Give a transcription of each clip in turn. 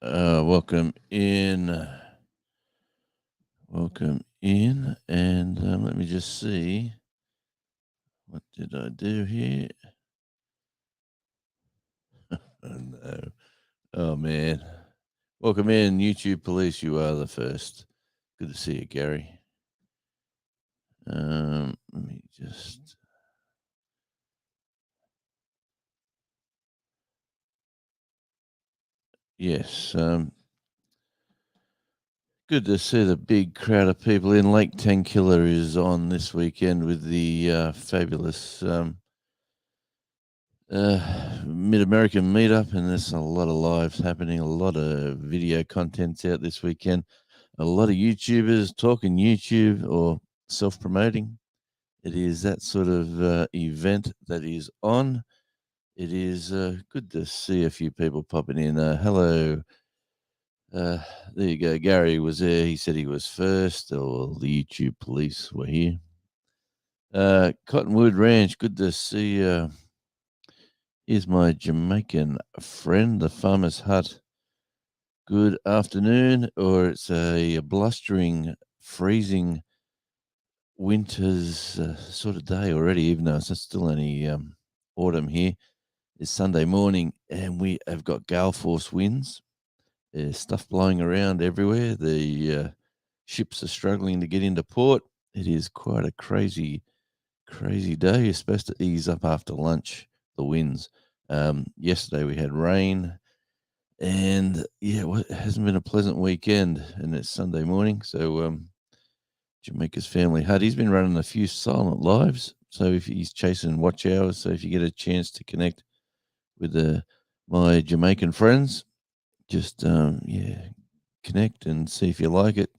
Welcome in. Welcome in. And let me just see. What did I do here? Oh, no. Oh, man. Welcome in, YouTube Police. You are the first. Good to see you, Gary. Let me just. Yes. Good to see the big crowd of people in. Lake Tankilla is on this weekend with the fabulous Mid American meetup, and there's a lot of lives happening, a lot of video contents out this weekend, a lot of YouTubers talking YouTube or self promoting. It is that sort of event that is on. It is good to see a few people popping in. Hello. Uh, there you go. Gary was there. He said he was first, or the YouTube police were here. Cottonwood Ranch, good to see. Here's my Jamaican friend, the Farmer's Hut. Good afternoon, or it's a blustering, freezing winter's sort of day already, even though it's still only autumn here. It's Sunday morning, and we have got gale force winds. There's stuff blowing around everywhere. The ships are struggling to get into port. It is quite a crazy, crazy day. You're supposed to ease up after lunch, the winds. Yesterday we had rain, and yeah, it hasn't been a pleasant weekend, and it's Sunday morning. So Jamaica's family hut. He's been running a few silent lives, so if he's chasing watch hours. So if you get a chance to connect with my Jamaican friends, just connect and see if you like it.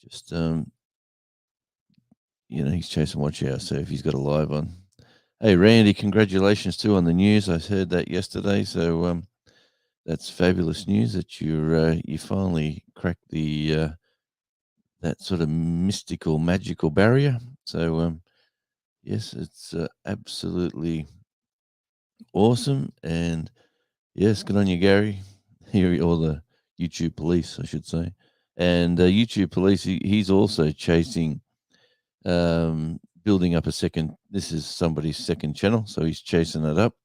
Just he's chasing watch hours. So if he's got a live on, hey Randy, congratulations too on the news. I heard that yesterday. So that's fabulous news that you finally cracked the that sort of mystical, magical barrier. So yes, it's absolutely awesome, and yes, good on you, Gary. Here, or the YouTube police, I should say, and YouTube police. He's also chasing, building up a second. This is somebody's second channel, so he's chasing it up.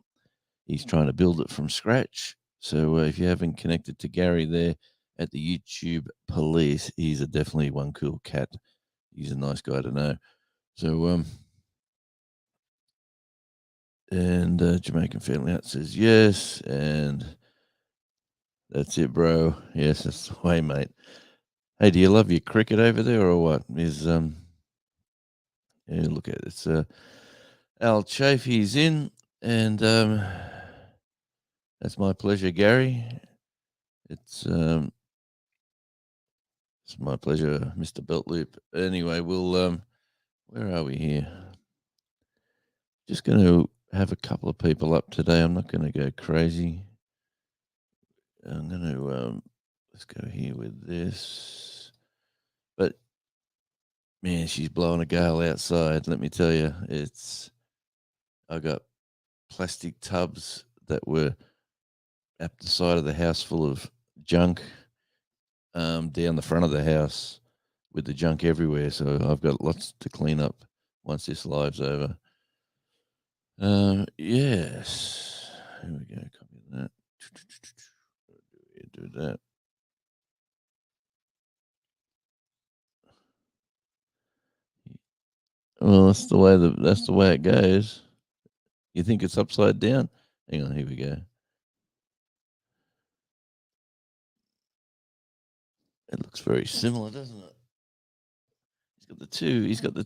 He's trying to build it from scratch. So if you haven't connected to Gary there at the YouTube police, he's definitely one cool cat. He's a nice guy to know. So and Jamaican family hut says yes, and that's it, bro. Yes, that's the way, mate. Hey, do you love your cricket over there or what? Yeah, look at it. It's Al Chafee's in, and that's my pleasure, Gary. It's um it's my pleasure, Mr. Beltloop. Anyway, we'll where are we here? Just going to have a couple of people up today. I'm not going to go crazy. I'm going to let's go here with this. But man, she's blowing a gale outside. Let me tell you, I got plastic tubs that were at the side of the house full of junk, down the front of the house with the junk everywhere. So I've got lots to clean up once this live's over. Yes. Here we go. Copy that. Do that. Well, that's the way it goes. You think it's upside down? Hang on, here we go. It looks very similar, doesn't it? He's got the two. He's got the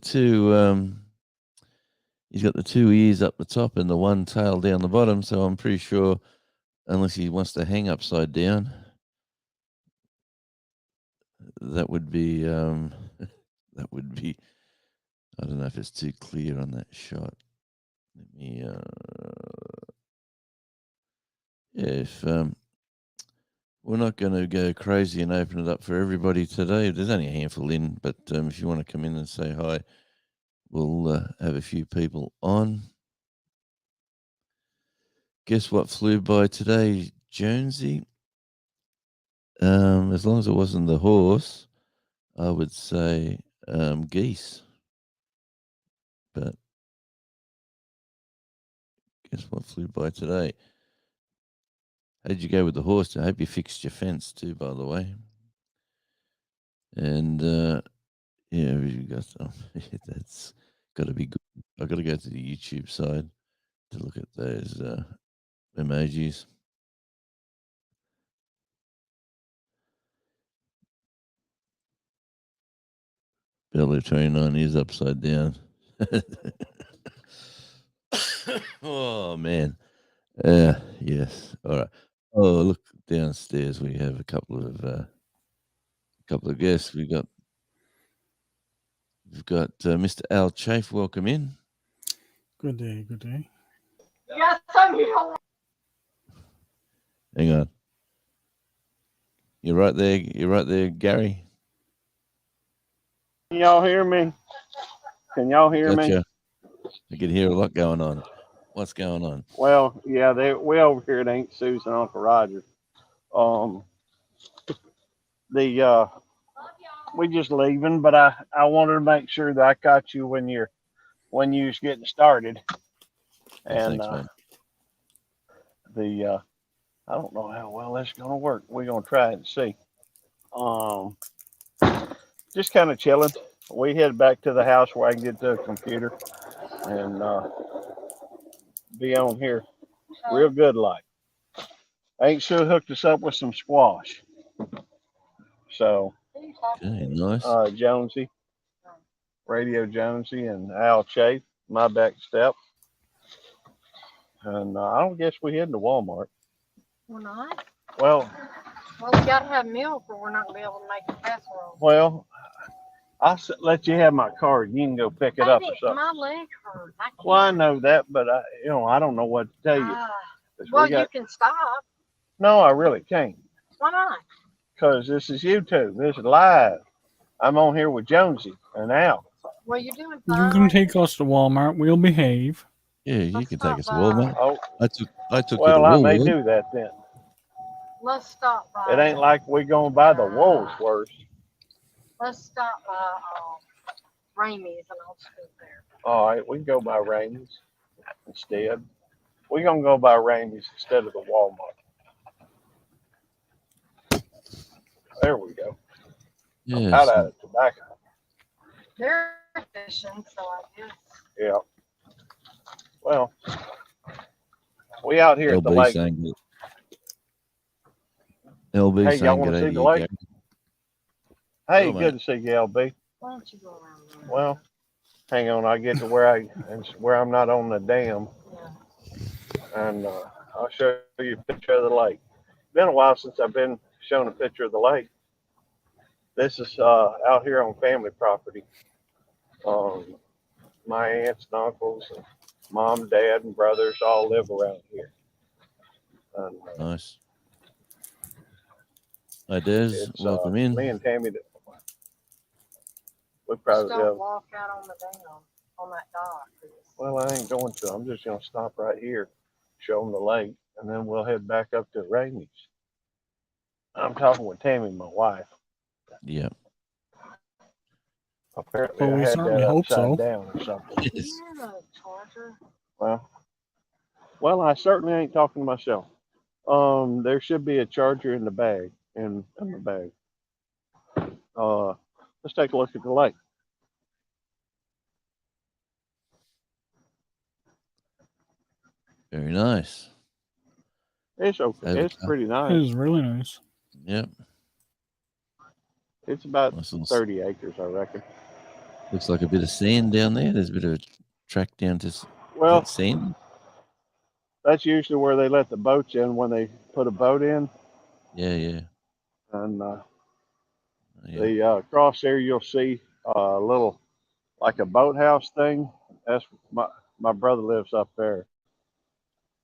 two ears up the top and the one tail down the bottom. So I'm pretty sure, unless he wants to hang upside down, that would be that would be. I don't know if it's too clear on that shot. Let me. Yeah, if we're not going to go crazy and open it up for everybody today. There's only a handful in, but if you want to come in and say hi, we'll have a few people on. Guess what flew by today, Jonesy? As long as it wasn't the horse, I would say geese. But guess what flew by today? How did you go with the horse? I hope you fixed your fence too, by the way. And yeah, you got some. That's got to be good. I've got to go to the YouTube side to look at those emojis. Belly 29 is upside down. Oh man. Yes. All right. Oh, look downstairs. We have a couple of guests. We've got Mr. Al Chafe. Welcome in. Good day, good day. Yes, I'm here. Hang on. You're right there. You're right there, Gary. Can y'all hear me? Can y'all hear me? Gotcha. I can hear a lot going on. What's going on? Well, yeah, we over here at Aunt Susan and Uncle Roger. Um, the we just leaving, but I wanted to make sure that I caught you when you was getting started. Oh, And thanks, man. the I don't know how well that's gonna work. We're gonna try it and see. Um, just kind of chilling. We head back to the house where I can get to the computer and be on here real good like. Aunt Sue hooked us up with some squash. So Okay, nice. Jonesy, Radio Jonesy, and Al Chafe, my back step. And I don't guess we heading to Walmart. We're not? Well, Well, we got to have milk or we're not going to be able to make the casserole. well, I'll let you have my card. You can go pick it up or something. My leg hurts. Well, I know that, but I don't know what to tell you. Well, you can stop. No, I really can't. Why not? Because this is YouTube. This is live. I'm on here with Jonesy and Al. Well, you're doing You fine. can take us to Walmart. We'll behave. Yeah, you Let's can take us to stop Walmart. Oh, I took you to well, I may Walmart. do that then. Let's stop by. It ain't like we're going to buy the Woolworths. Let's stop by Ramey's and I'll scoot there. All right, we can go by Ramey's instead. We're going to go by Ramey's instead of the Walmart. There we go. I'm out of tobacco. They're fishing, so I guess. Yeah. Well, we out here at the LB lake. saying that. LB Hey, y'all saying want good to see day the to you, lake? Gary. Hey, Oh, good mate. to see you, LB. Why don't you go around there? Well, hang on. I get to where I'm not on the dam, Yeah. and I'll show you a picture of the lake. It's been a while since I've been shown a picture of the lake. This is out here on family property. My aunts and uncles, and mom, dad, and brothers all live around here. And Nice. Hi, Des. it's Welcome me in. and Tammy. We Just probably don't walk out on the dam, on that dock. well, I ain't going to. I'm just gonna stop right here, show them the lake, and then we'll head back up to Ramey's. I'm talking with Tammy, my wife. Yeah. Apparently, Well, I we had certainly that hope upside so. down or something. Yes. You're a charger. Well, I certainly ain't talking to myself. There should be a charger in the bag, in the bag. Let's take a look at the lake. Very nice. It's okay. It's Overcast. pretty It nice. is really nice. Yep. It's about Nice little, 30 acres, I reckon. looks like a bit of sand down there. There's a bit of a track down to. Is Well, that sand? that's usually where they let the boats in when they put a boat in. Yeah, yeah. And Yeah. the cross there, you'll see a little, like a boathouse thing. That's my brother lives up there.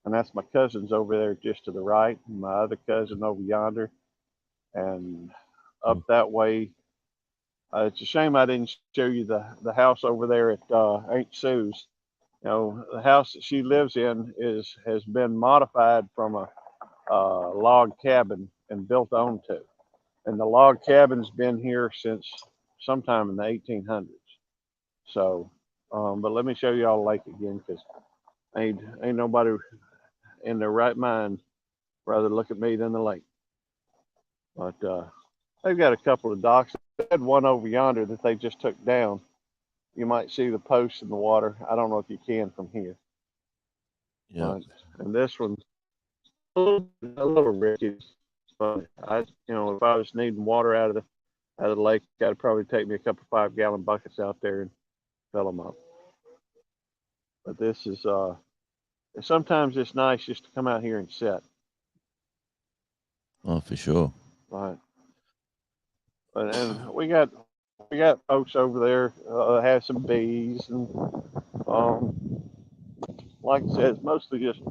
And that's my cousins over there just to the right, and my other cousin over yonder. And up that way, it's a shame I didn't show you the house over there at Aunt Sue's. You know, the house that she lives in has been modified from a log cabin and built onto. and the log cabin's been here since sometime in the 1800s. So, but let me show y'all the lake again, because ain't nobody in their right mind rather look at me than the lake. But they've got a couple of docks. They had one over yonder that they just took down. You might see the posts in the water. I don't know if you can from here. Yeah. And this one's a little risky. But if I was needing water out of the lake, that'd probably take me a couple 5-gallon buckets out there and fill them up. But this is sometimes it's nice just to come out here and sit. Oh, for sure. Right. And we got folks over there have some bees, and like I said, it's mostly just.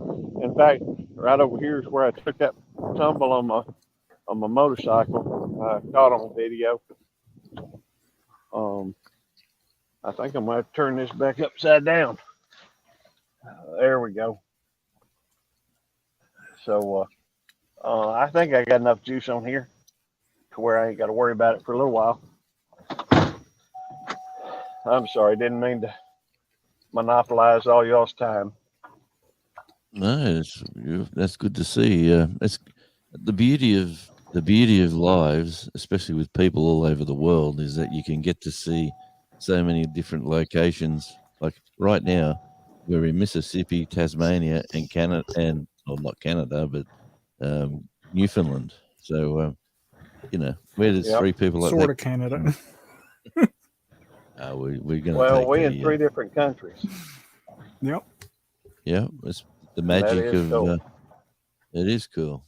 In fact, right over here is where I took that tumble on my motorcycle. I caught on video. I think I'm gonna have to turn this back upside down. There we go. So I think I got enough juice on here to where I ain't got to worry about it for a little while. I'm sorry, didn't mean to monopolize all y'all's time. No, that's good to see. It's the beauty of lives, especially with people all over the world, is that you can get to see so many different locations. Like right now, we're in Mississippi, Tasmania, and Canada, and not Canada, but Newfoundland. So where there's three people like Sort that, of Canada. we're going to Well, take we in 3 different countries. Yep. Yeah, it's the magic of cool. it is cool.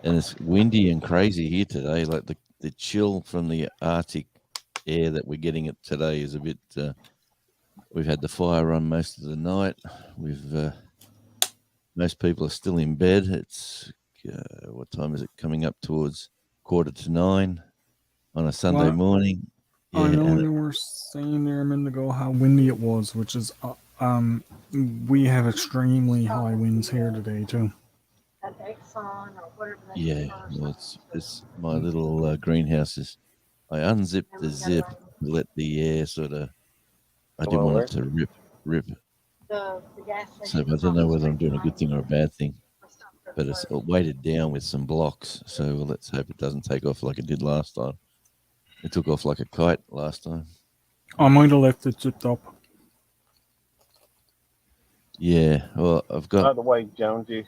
And it's windy and crazy here today. Like the chill from the Arctic air that we're getting it today is a bit. We've had the fire on most of the night. Most people are still in bed. It's what time is it? Coming up towards 8:45 on a Sunday morning. Yeah, I know you were saying there a minute ago how windy it was, which is we have extremely high winds here today too. Yeah, well, it's my little greenhouses. I unzipped the zip to let the air sort of. I didn't want it to rip. So I don't know whether I'm doing a good thing or a bad thing, but it's weighted down with some blocks. So let's hope it doesn't take off like it did last time. It took off like a kite last time. I might have left it zipped up. Yeah, well, I've got. By the way, Jonesy,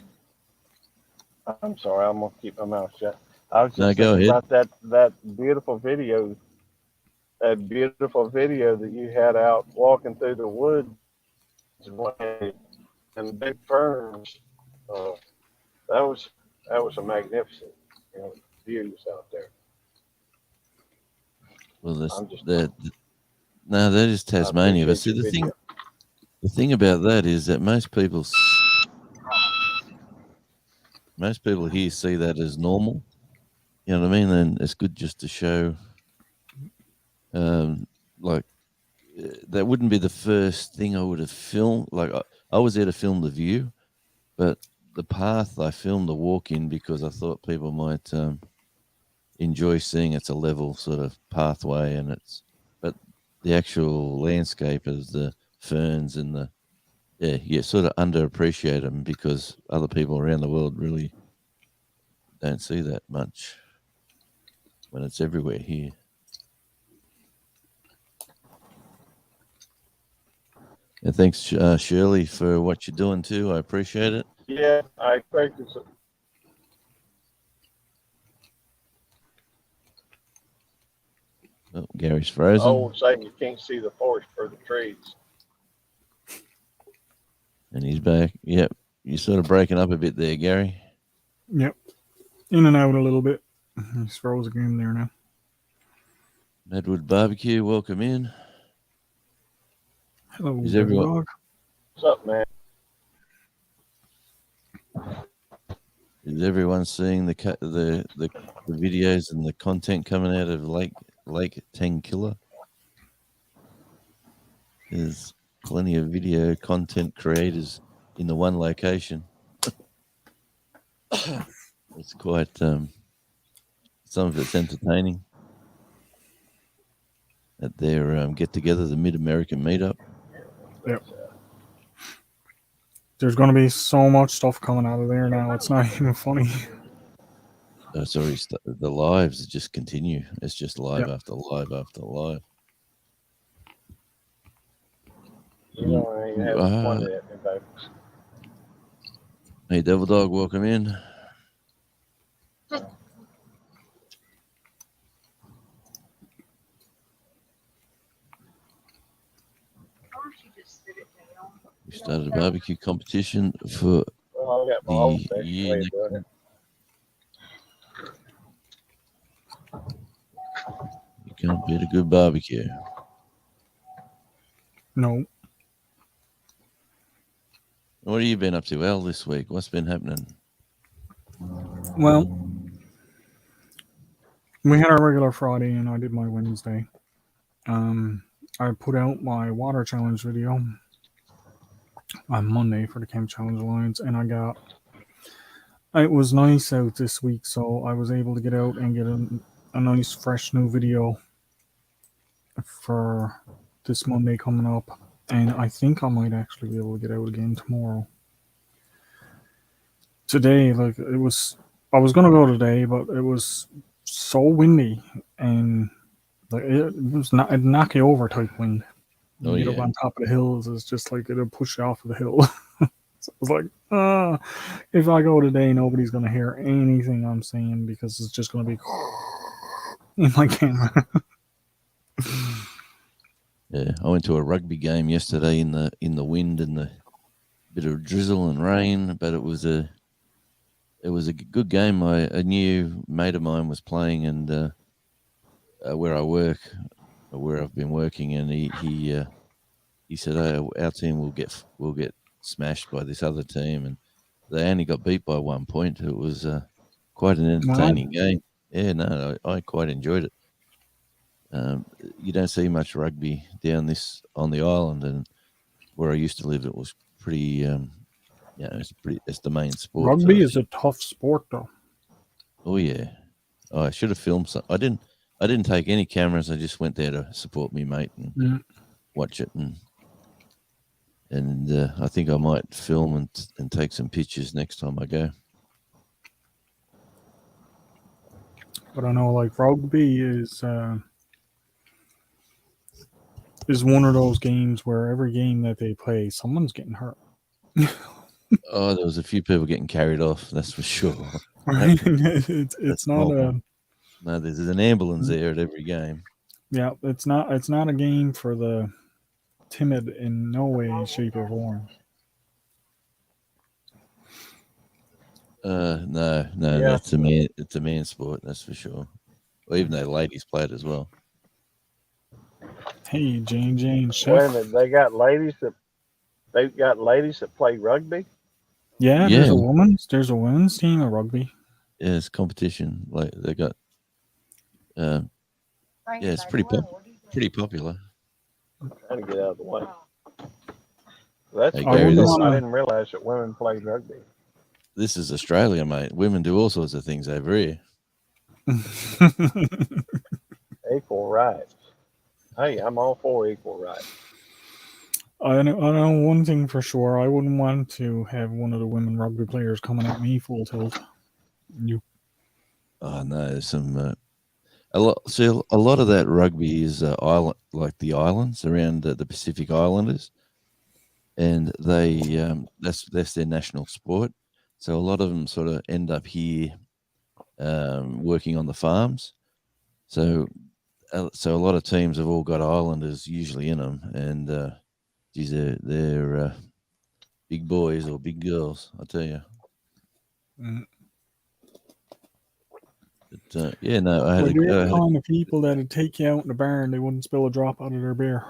I'm sorry, I'm gonna keep my mouth shut. I was just go thinking ahead. about that beautiful video. That beautiful video that you had out walking through the woods and big ferns. That was a magnificent views out there. Well, that is Tasmania. But see, the thing about that is that most people here see that as normal. You know what I mean? And it's good just to show, like, that wouldn't be the first thing I would have filmed. Like, I was there to film the view, but the path I filmed the walk in because I thought people might enjoy seeing it's a level sort of pathway, but the actual landscape is the ferns and you sort of underappreciate them because other people around the world really don't see that much when it's everywhere here. And thanks, Shirley, for what you're doing too. I appreciate it. Yeah, I expect it. Oh, Gary's frozen. Oh, saying you can't see the forest for the trees. And he's back. Yep. You're sort of breaking up a bit there, Gary. Yep. In and out a little bit. He's froze again there now. Medwood Barbecue, welcome in. Hello, Is everyone? What's up, man? Is everyone seeing the videos and the content coming out of Lake Tangkilla? There's plenty of video content creators in the one location. It's quite some of it's entertaining. At their get-together, the Mid-American Meetup. Yep. There's going to be so much stuff coming out of there now. It's not even funny. Sorry, the lives just continue. It's just live Yep. after live after live. You know, I ain't having fun with it, folks. Hey, Devil Dog, welcome in. We started a barbecue competition for Well, I got my old the fashioned year. way of doing it. You can't beat a good barbecue. No. What have you been up to, Al, this week? What's been happening? Well, we had our regular Friday and I did my Wednesday. I put out my water challenge video on Monday for the Camp Challenge Alliance, and it was nice out this week, so I was able to get out and get a nice fresh new video for this Monday coming up, and I think I might actually be able to get out again tomorrow. Today, I was gonna go today, but it was so windy and it was not a knock you over type wind. You get up on top of the hills, it's just like it'll push you off of the hill. So I was like, if I go today, nobody's gonna hear anything I'm saying because it's just gonna be in my camera. Yeah, I went to a rugby game yesterday in the wind and the bit of drizzle and rain, but it was a good game. A new mate of mine was playing, and where I work, where I've been working, and he said, "Oh, our team will get smashed by this other team," and they only got beat by 1 point. It was quite an entertaining game. Yeah, no, I quite enjoyed it. You don't see much rugby down on the island, and where I used to live, it was pretty. It's the main sport. Rugby is a tough sport, though. Oh yeah, I should have filmed some. I didn't take any cameras. I just went there to support me mate and watch it, and I think I might film and take some pictures next time I go. But I know, like, rugby is one of those games where every game that they play, someone's getting hurt. Oh, there was a few people getting carried off. That's for sure. Right? It's not a. No, there's an ambulance there at every game. Yeah, it's not a game for the timid in no way, shape, or form. No, Yeah. it's a man sport, that's for sure. Well, even though ladies play it as well. Hey, Jane, Chef. Wait a minute, they've got ladies that play rugby. Yeah, there's a women's team of rugby. Yeah, it's competition. Like they got. Yeah, it's pretty popular. I'm trying to get out of the way. That's Hey, cool. Gary, I didn't realize that women played rugby. This is Australia, mate. Women do all sorts of things over here. Equal rights. Hey, I'm all for equal rights. I know one thing for sure. I wouldn't want to have one of the women rugby players coming at me full tilt. Oh no, there's some a lot of that rugby is island, like the islands around the Pacific Islanders, and they that's their national sport. So a lot of them sort of end up here, working on the farms. So a lot of teams have all got Islanders usually in them, and geez, they're big boys or big girls, I tell you. But yeah, no, I had Well, you're the kind of people that would take you out in the bar and they wouldn't spill a drop out of their beer.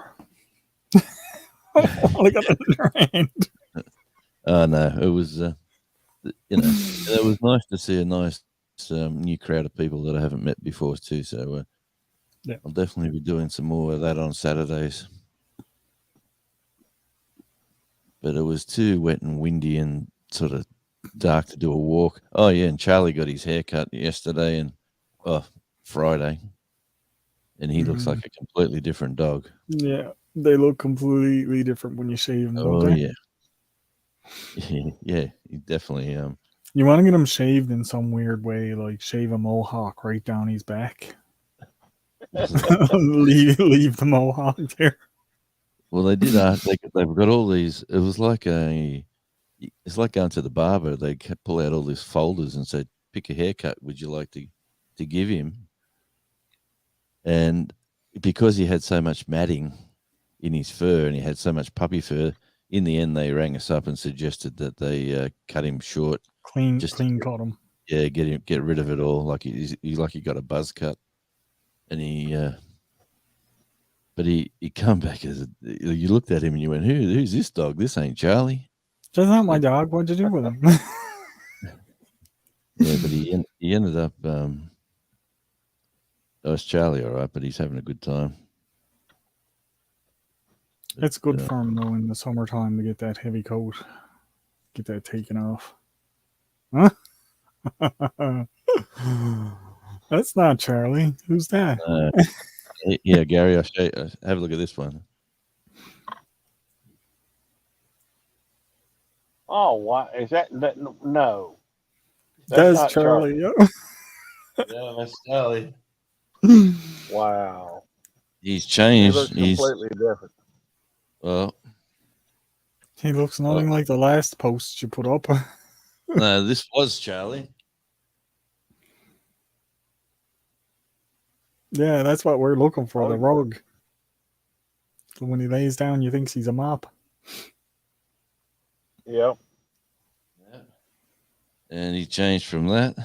All I got in their hand. Oh no, it was it was nice to see a nice new crowd of people that I haven't met before too. So yeah, I'll definitely be doing some more of that on Saturdays. But it was too wet and windy and sort of dark to do a walk. Oh yeah, and Charlie got his hair cut yesterday, and Friday, and he looks Mhm. like a completely different dog. Yeah, they look completely different when you shave them, don't Oh they? yeah, yeah, he definitely. You want to get him shaved in some weird way, like shave a mohawk right down his back. leave the mohawk there. Well, they did. They've got all these. It was like it's like going to the barber. They pull out all these folders and say, "Pick a haircut. Would you like to give him?" And because he had so much matting in his fur and he had so much puppy fur, in the end they rang us up and suggested that they cut him short, Clean just to cut him. get rid of it all. Like he got a buzz cut, and but he come back you looked at him and you went, who's this dog? This ain't Charlie. That's not my dog. What'd you do with him? Yeah, but he ended up. That was Charlie, all right, but he's having a good time. It's good for him though in the summertime to get that heavy coat, get that taken off. Huh? That's not Charlie. Who's that? Yeah, Gary, I'll show you. Have a look at this one. Oh, why is that? No, That's not Charlie. Yeah, that's Charlie. Yeah. Wow, He's he changed. looks completely different. Well, He looks nothing like the last post you put up. no, this was Charlie. Yeah, that's what we're looking for, the Oh. rug. So when he lays down, you think he's a mop. Yep. Yeah. And he changed from that.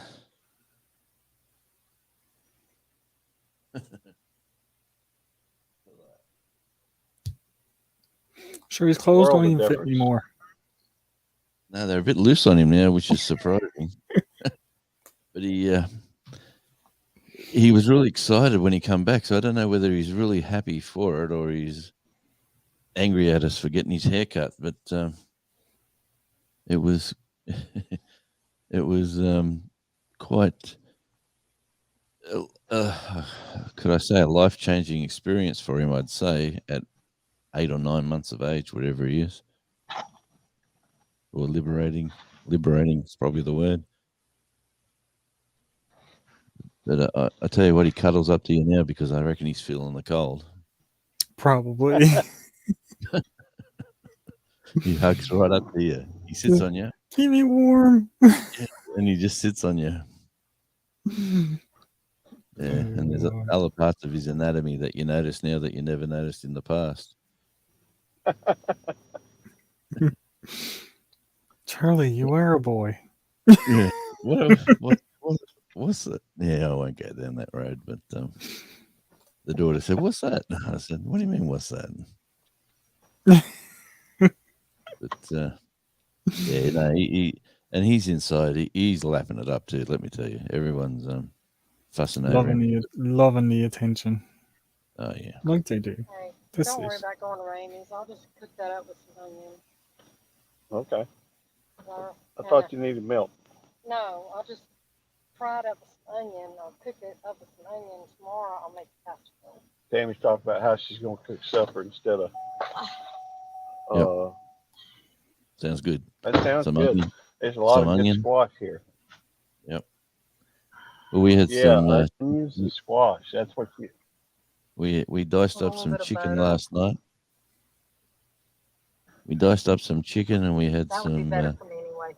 Sure, his clothes World don't of even fit difference. anymore. No, they're a bit loose on him now, which is surprising. But he was really excited when he come back. So I don't know whether he's really happy for it or he's angry at us for getting his hair cut. But it was it was quite. Could I say a life-changing experience for him? I'd say at 8 or 9 months of age, whatever he is, or liberating. Liberating is probably the word. But I tell you what, he cuddles up to you now because I reckon he's feeling the cold. Probably. He hugs right up to you. He sits on you. Keep me warm. Yeah, and he just sits on you. Yeah, and there's other parts of his anatomy that you notice now that you never noticed in the past. Charlie, you are a boy. Yeah. What's that? Yeah, I won't go down that road. But the daughter said, "What's that?" I said, "What do you mean, what's that?" But yeah, no, and he's inside. He's lapping it up too. Let me tell you, everyone's fussing over him. Loving the attention. Oh yeah, Like they do. Hey, This don't worry is about going to Ramey's. I'll just cook that up with some onion. Okay. Or, I thought you needed milk. No, I'll just fry it up with some onion or cook it up with some onion. Tomorrow I'll make casserole. Tammy's talking about how she's going to cook supper instead of. Yep. Sounds good. That sounds Some good. onion. There's a lot Some of onion. good squash here. Yep. Well, we had some. Onions and squash. That's what you. We diced A up little some bit of chicken butter. last night. We diced up some chicken and we had That would be some. better for me anyway.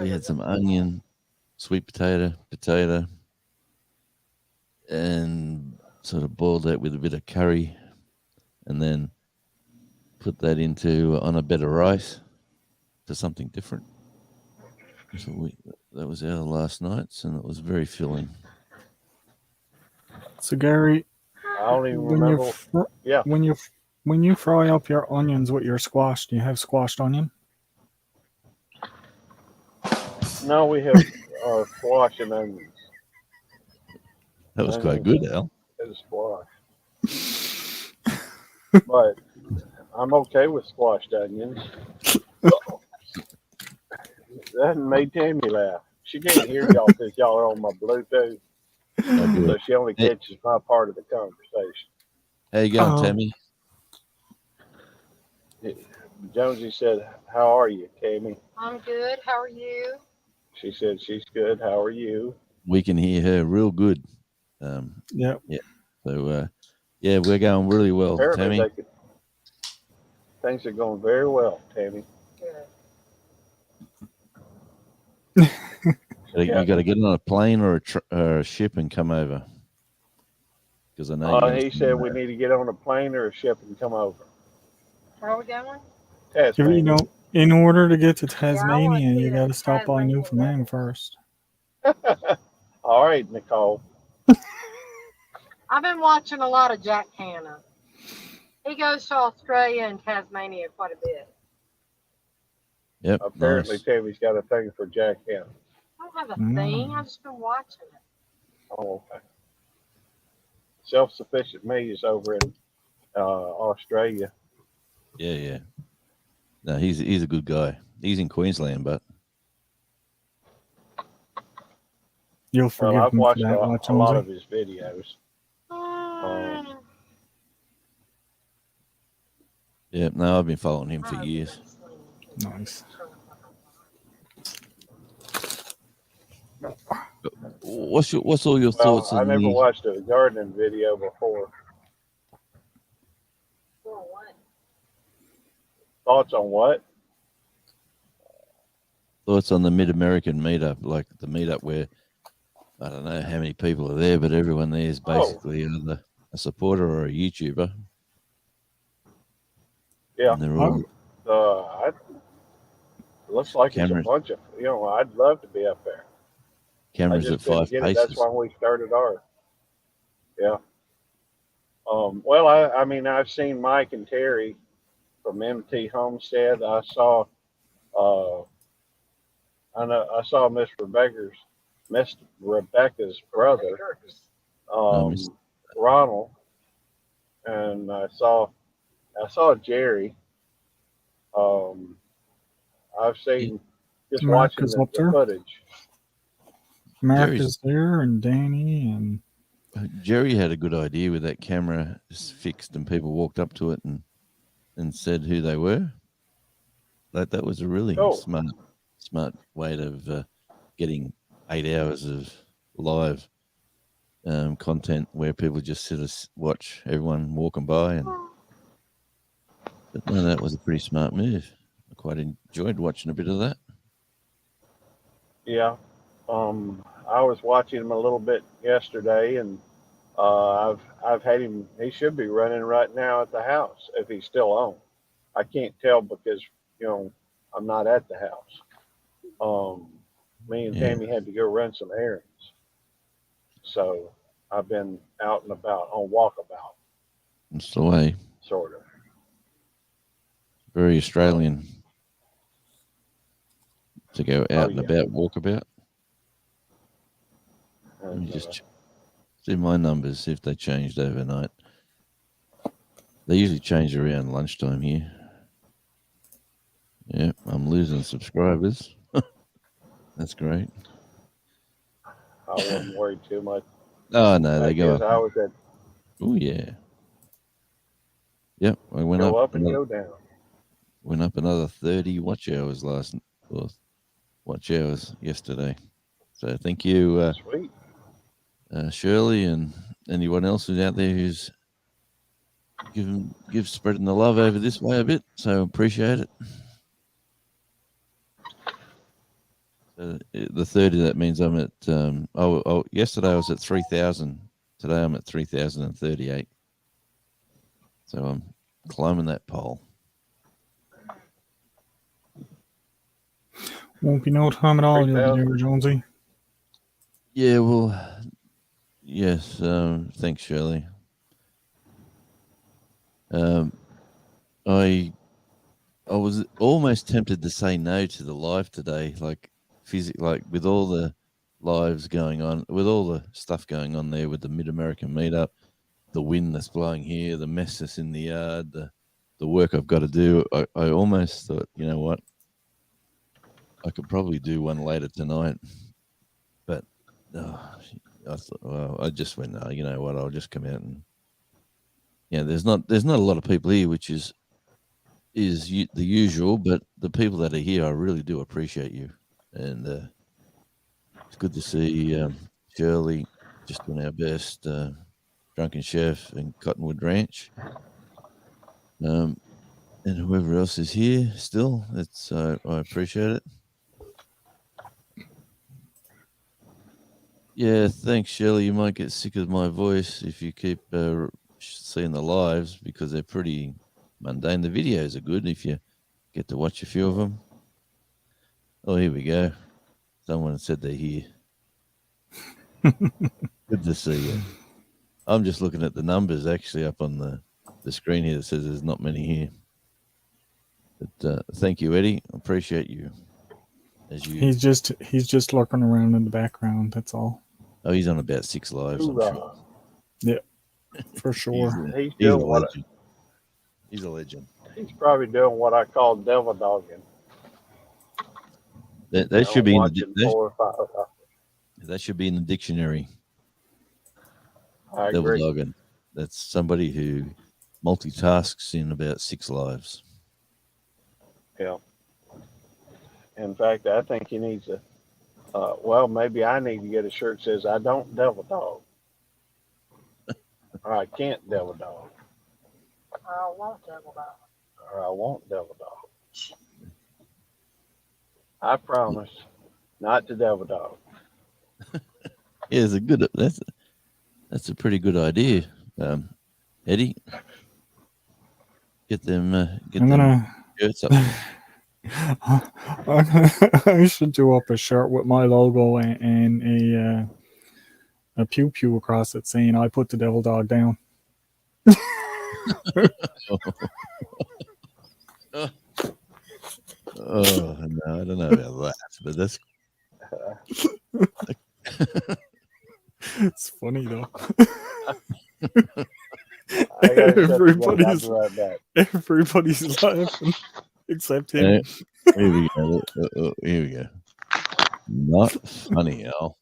We had some onion, sweet potato, and sort of boiled that with a bit of curry, and then put that on a bed of rice for something different. So that was our last night's, and it was very filling. so Gary. I don't even remember. Yeah. When you fry up your onions with your squash, do you have squashed onion? No, we have squash and onions. That was quite good, Al. It's squash. But I'm okay with squashed onions. That made Tammy laugh. She can't hear y'all because y'all are on my Bluetooth, Oh, good. so she only Hey. catches my part of the conversation. How you going, Oh. Tammy? Jonesy said, "How are you, Tammy?" I'm good. How are you? She said, "She's good. How are you?" We can hear her real good. Yeah. Yeah. So, yeah, we're going really well, Apparently, Tammy. things are going very well, Tammy. Good. You got to get on a plane or a ship and come over. Because I know you're going He to. said we need to get on a plane or a ship and come over. Where are we going? Tasmania. In order to get to Yeah, I want Tasmania, to you see got to the stop by Tasmanian Newfoundland devil. first. All right, Nicole. I've been watching a lot of Jack Hanna. He goes to Australia and Tasmania quite a bit. Yep. Apparently, Nice. Tammy's got a thing for Jack Hanna. I don't have a thing. I've just been watching it. Oh, okay. Self-sufficient me is over in Australia. Yeah. No, he's a good guy. He's in Queensland, but You'll forgive I've him for watched that, a lot of his videos. yeah. No, I've been following him for years. Nice. What's all your thoughts I on never the? watched a gardening video before. Thoughts on what? Thoughts on the Mid-American meetup, like the meetup where I don't know how many people are there, but everyone there is basically either a supporter or a YouTuber. Yeah. And they're all looks like cameras. it's a bunch of, I'd love to be up there. Cameras I at just didn't 5 get it. paces. That's why we started ours. Yeah. Well, I mean, I've seen Mike and Terry from MT Homestead. I saw Miss Rebecca's brother, Ronald, and I saw Jerry. I've seen just Mark watching is the up there. footage. Mark is there, and Danny, and Jerry had a good idea with that camera fixed, and people walked up to it and said who they were. That was a really smart way of getting 8 hours of live content where people just sit and watch everyone walking by. But no, that was a pretty smart move. I quite enjoyed watching a bit of that. Yeah. I was watching him a little bit yesterday, and I've had him. He should be running right now at the house if he's still on. I can't tell because I'm not at the house. Me and Tammy had to go run some errands, so I've been out and about on walkabout. That's the way. Sort of. Very Australian to go out and about, walkabout. Let me just see my numbers, see if they changed overnight. They usually change around lunchtime here. Yeah, I'm losing subscribers. That's great. I wouldn't worry too much. Oh, no, they go up. I was at. Oh, yeah. Yep, I went up and go down. Went up another 30 watch hours yesterday. So thank you, Sweet. Shirley, and anyone else who's out there who's spreading the love over this way a bit. So appreciate it. So the 30, that means I'm at yesterday I was at 3,000. Today I'm at 3,038. So I'm climbing that pole. won't be no time at all, you'll be there, Jonesy. Yeah, well, yes. Thanks, Shirley. I was almost tempted to say no to the live today, like with all the lives going on, with all the stuff going on there with the Mid-American meetup, the wind that's blowing here, the mess that's in the yard, the work I've got to do. I almost thought, you know what, I could probably do one later tonight, I thought, well, I just went, no, you know what? I'll just come out and there's not a lot of people here, which is the usual, but the people that are here, I really do appreciate you, and it's good to see Shirley just doing our best, Drunken Chef and Cottonwood Ranch, and whoever else is here still. It's I appreciate it. Yeah, thanks, Shirley. You might get sick of my voice if you keep seeing the lives because they're pretty mundane. The videos are good if you get to watch a few of them. Oh, here we go. Someone said they're here. Good to see you. I'm just looking at the numbers actually up on the screen here that says there's not many here. But thank you, Eddie. I appreciate you. He's just lurking around in the background. That's all. Oh, he's on about 6 lives, I'm sure. Yeah, for sure. He's a doing legend. He's a legend. He's probably doing what I call devil dogging. That should be in that should be in the dictionary. I Devil agree. dogging. That's somebody who multitasks in about 6 lives. Yeah. In fact, I think he needs a. Well, maybe I need to get a shirt that says "I don't devil dog," or "I can't devil dog," I won't devil dog. or "I won't devil dog." I promise not to devil dog. Yeah, it's a good. That's a pretty good idea, Eddie. Get them. Shirts up. I should do up a shirt with my logo and a pew pew across it saying "I put the devil dog down." Oh no, I don't know about that, but that's It's funny though. Everybody's laughing except him. Here we go. Here we go. Not funny, Al.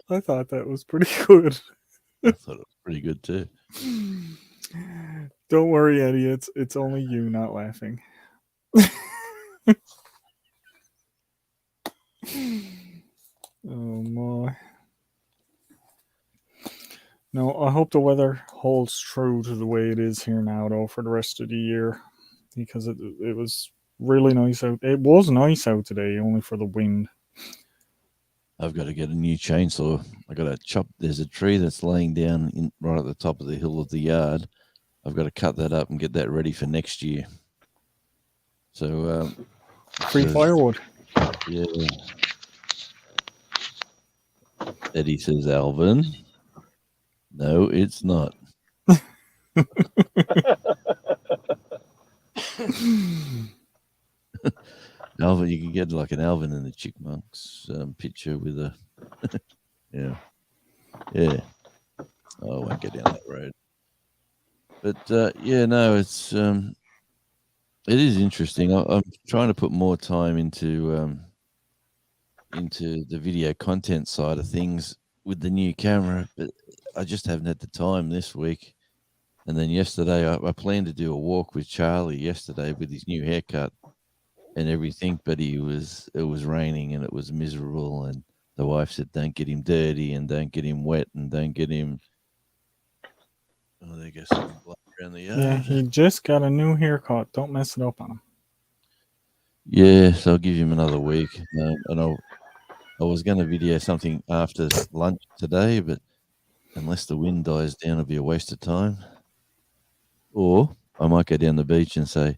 I thought that was pretty good. I thought it was pretty good too. Don't worry, Eddie. It's only you not laughing. Oh my. No, I hope the weather holds true to the way it is here now, though, for the rest of the year, because it was really nice out. It was nice out today, only for the wind. I've got to get a new chainsaw. I got to chop. There's a tree that's laying down right at the top of the hill of the yard. I've got to cut that up and get that ready for next year. So free firewood. Yeah. Eddie says, Alvin. No, it's not. Alvin, you can get like an Alvin and the Chickmunks picture with a yeah. Oh, I won't get down that road. But yeah, no, it's it is interesting. I'm trying to put more time into the video content side of things with the new camera, but I just haven't had the time this week. And then yesterday, I planned to do a walk with Charlie yesterday with his new haircut and everything, but it was raining and it was miserable. And the wife said, "Don't get him dirty and don't get him wet and don't get him." Oh, there goes some blood around the yard. Yeah, he just got a new haircut. Don't mess it up on him. Yeah, so I'll give him another week. And I was going to video something after lunch today, but unless the wind dies down, it'll be a waste of time. Or I might go down the beach and say,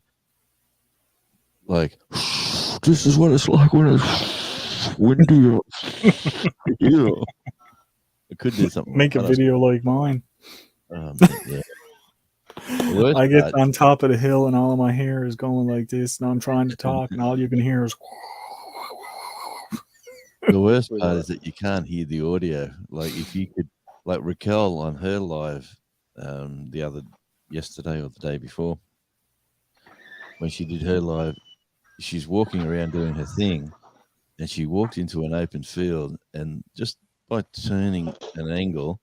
like, "This is what it's like when it's windy." Yeah. I could do something. Make a video like mine. Yeah. I get on top of the hill and all of my hair is going like this, and I'm trying to talk, and all you can hear is. The worst part is that you can't hear the audio. Like if you could, like Raquel on her live, yesterday or the day before, when she did her live, she's walking around doing her thing, and she walked into an open field, and just by turning an angle,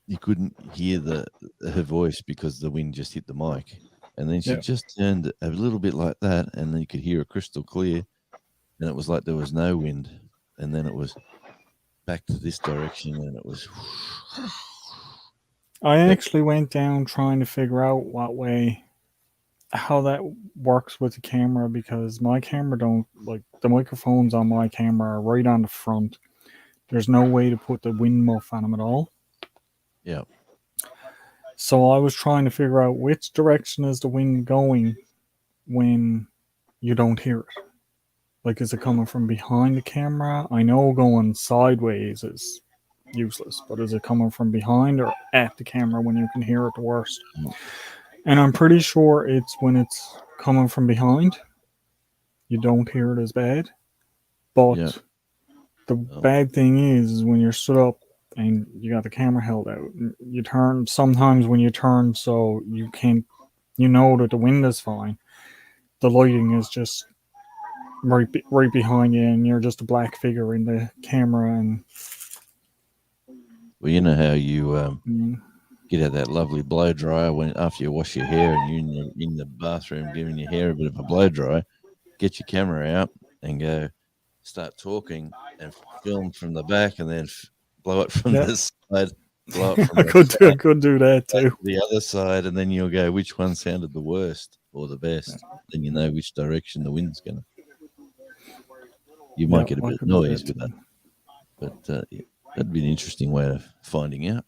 you couldn't hear her voice because the wind just hit the mic. And then she Yeah. just turned a little bit like that, and then you could hear her crystal clear, and it was like there was no wind. And then it was back to this direction, and it was. I actually went down trying to figure out how that works with the camera, because my camera don't, like, the microphones on my camera are right on the front. There's no way to put the wind muff on them at all. Yeah. So I was trying to figure out which direction is the wind going when you don't hear it. Like, is it coming from behind the camera? I know going sideways is useless, but is it coming from behind or at the camera when you can hear it the worst? And I'm pretty sure it's when it's coming from behind, you don't hear it as bad. But the bad thing is when you're stood up and you got the camera held out, you turn, sometimes when you turn so you can't, you know that the wind is fine, the lighting is just right behind you, and you're just a black figure in the camera. And well, you know how you get out that lovely blow dryer when after you wash your hair and you're in the bathroom giving your hair a bit of a blow dry, get your camera out and go start talking and film from the back, and then blow it from the side, blow it from I could do that too. The other side, and then you'll go which one sounded the worst or the best. Then you know which direction the wind's gonna. You might get a bit of noise with that, but that'd be an interesting way of finding out.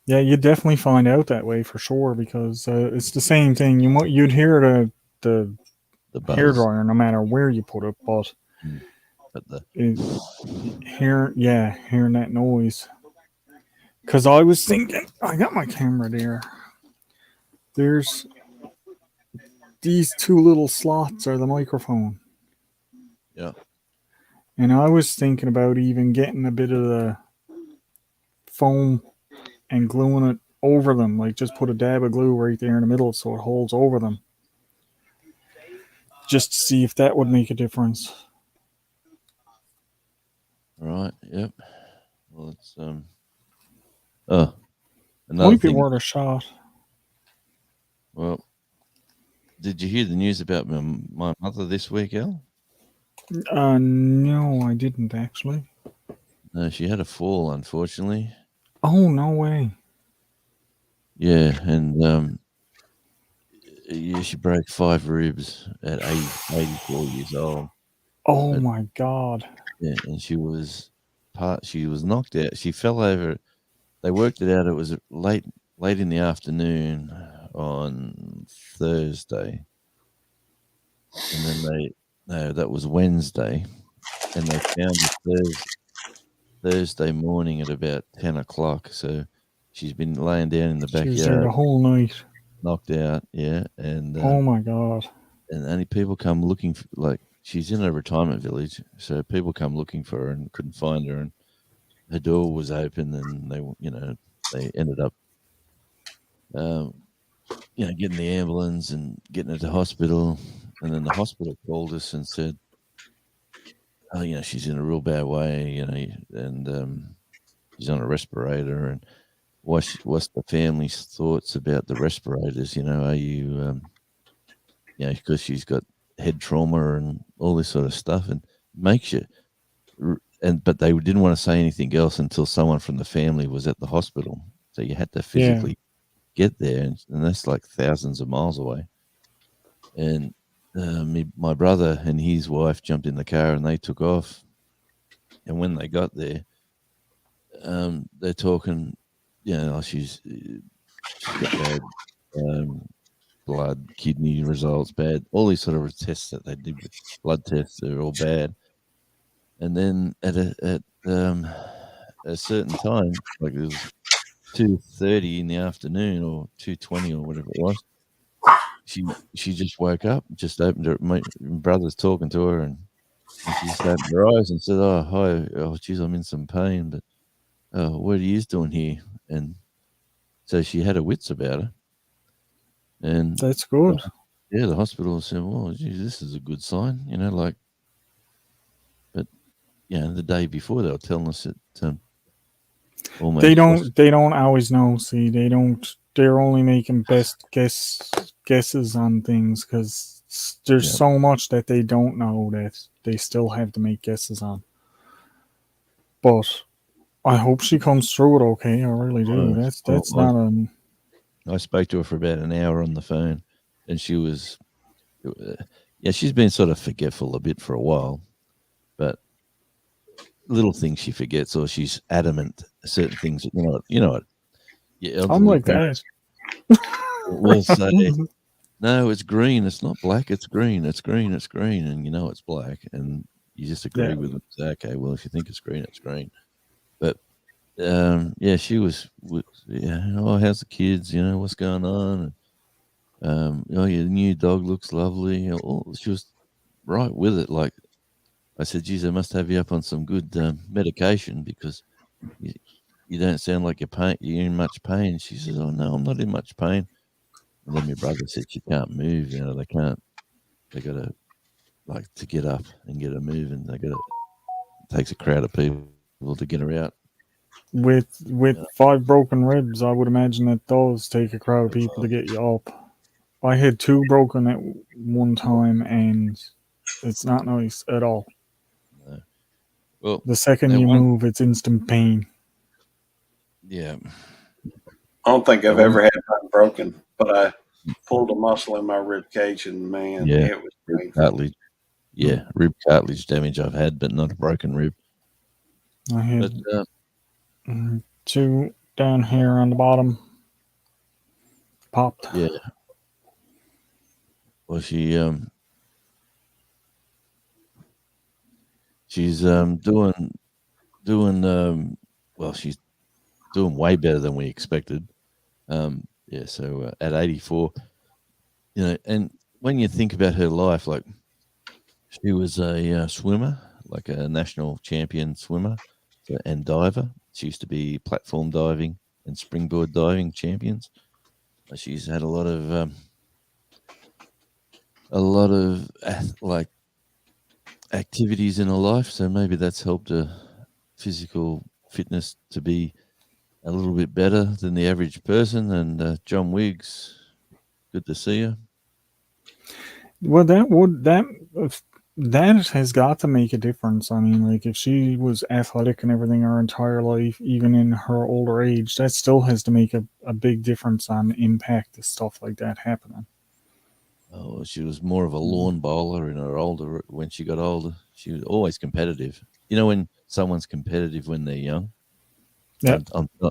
Yeah, you'd definitely find out that way for sure, because it's the same thing. You'd hear the hairdryer no matter where you put it, but hearing that noise. Because I was thinking, I got my camera there. There's these two little slots are the microphone. Yeah. And I was thinking about even getting a bit of the foam and gluing it over them. Like, just put a dab of glue right there in the middle so it holds over them. Just to see if that would make a difference. Right. Yep. Well, it's another might be worth a shot. Well, did you hear the news about my mother this week, Al? No, I didn't actually. No, she had a fall, unfortunately. Oh, no way. Yeah, and she broke 5 ribs at 84 years old. Oh, my God. Yeah, and she was knocked out. She fell over. They worked it out. It was late in the afternoon on Thursday, and then that was Wednesday, and they found her Thursday morning at about 10 o'clock. So she's been laying down in the backyard. She was there the whole night. Knocked out, yeah. And oh my God. And only people come looking for, like, she's in a retirement village, so people come looking for her and couldn't find her, and her door was open, and they ended up getting the ambulance and getting her to hospital. And then the hospital called us and said, oh, she's in a real bad way, and she's on a respirator. And what's the family's thoughts about the respirators? Are you, because she's got head trauma and all this sort of stuff, and makes you. But they didn't want to say anything else until someone from the family was at the hospital. So you had to physically get there, and that's like thousands of miles away. And my brother and his wife jumped in the car and they took off. And when they got there, they're talking, she's got bad blood, kidney results, bad, all these sort of tests that they did, blood tests, are all bad. And then at a certain time, like it was 2:30 in the afternoon or 2:20 or whatever it was, she just woke up, just opened her. My brother's talking to her, and she just opened her eyes and said, "Oh, hi. Oh, geez, I'm in some pain, but what are you doing here?" And so she had her wits about her. And that's good. Yeah, the hospital said, "Well, geez, this is a good sign," like. But the day before they were telling us that almost. They don't always know. See, they don't. They're only making best guesses on things because there's Yeah. so much that they don't know that they still have to make guesses on. But I hope she comes through it okay. I really do. That's not an. I spoke to her for about an hour on the phone, and she was, she's been sort of forgetful a bit for a while, but little things she forgets, or she's adamant certain things. You know what? Yeah, I'm elderly like parents that. will say, "No, it's green. It's not black. It's green. It's green. It's green," and it's black, and you just agree Yeah. with them. Say, okay, well, if you think it's green, it's green. But she was, oh, how's the kids? What's going on? Oh, your new dog looks lovely. She was right with it. Like I said, geez, I must have you up on some good medication because you don't sound like you're in much pain. She says, oh, no, I'm not in much pain. And then my brother said she can't move. They can't, they got to, like, to get up and get her moving. It takes a crowd of people to get her out. With 5 broken ribs, I would imagine it does take a crowd of people to get you up. I had 2 broken at one time, and it's not nice at all. No. Well, The second you move, it's instant pain. Yeah. I don't think I've ever had mine broken, but I pulled a muscle in my rib cage, and man, it was painful. Cartilage. Yeah, rib cartilage damage I've had, but not a broken rib. I had 2 down here on the bottom. Popped. Yeah. Well, she's doing well. She's doing way better than we expected. So at 84, and when you think about her life, like she was a swimmer, like a national champion swimmer, and diver. She used to be platform diving and springboard diving champions. She's had a lot of like activities in her life, so maybe that's helped her physical fitness to be a little bit better than the average person. And John Wiggs, good to see you. Well, that has got to make a difference. I mean, like if she was athletic and everything her entire life, even in her older age, that still has to make a big difference on impact of stuff like that happening. Oh, she was more of a lawn bowler when she got older. She was always competitive. When someone's competitive when they're young, yeah,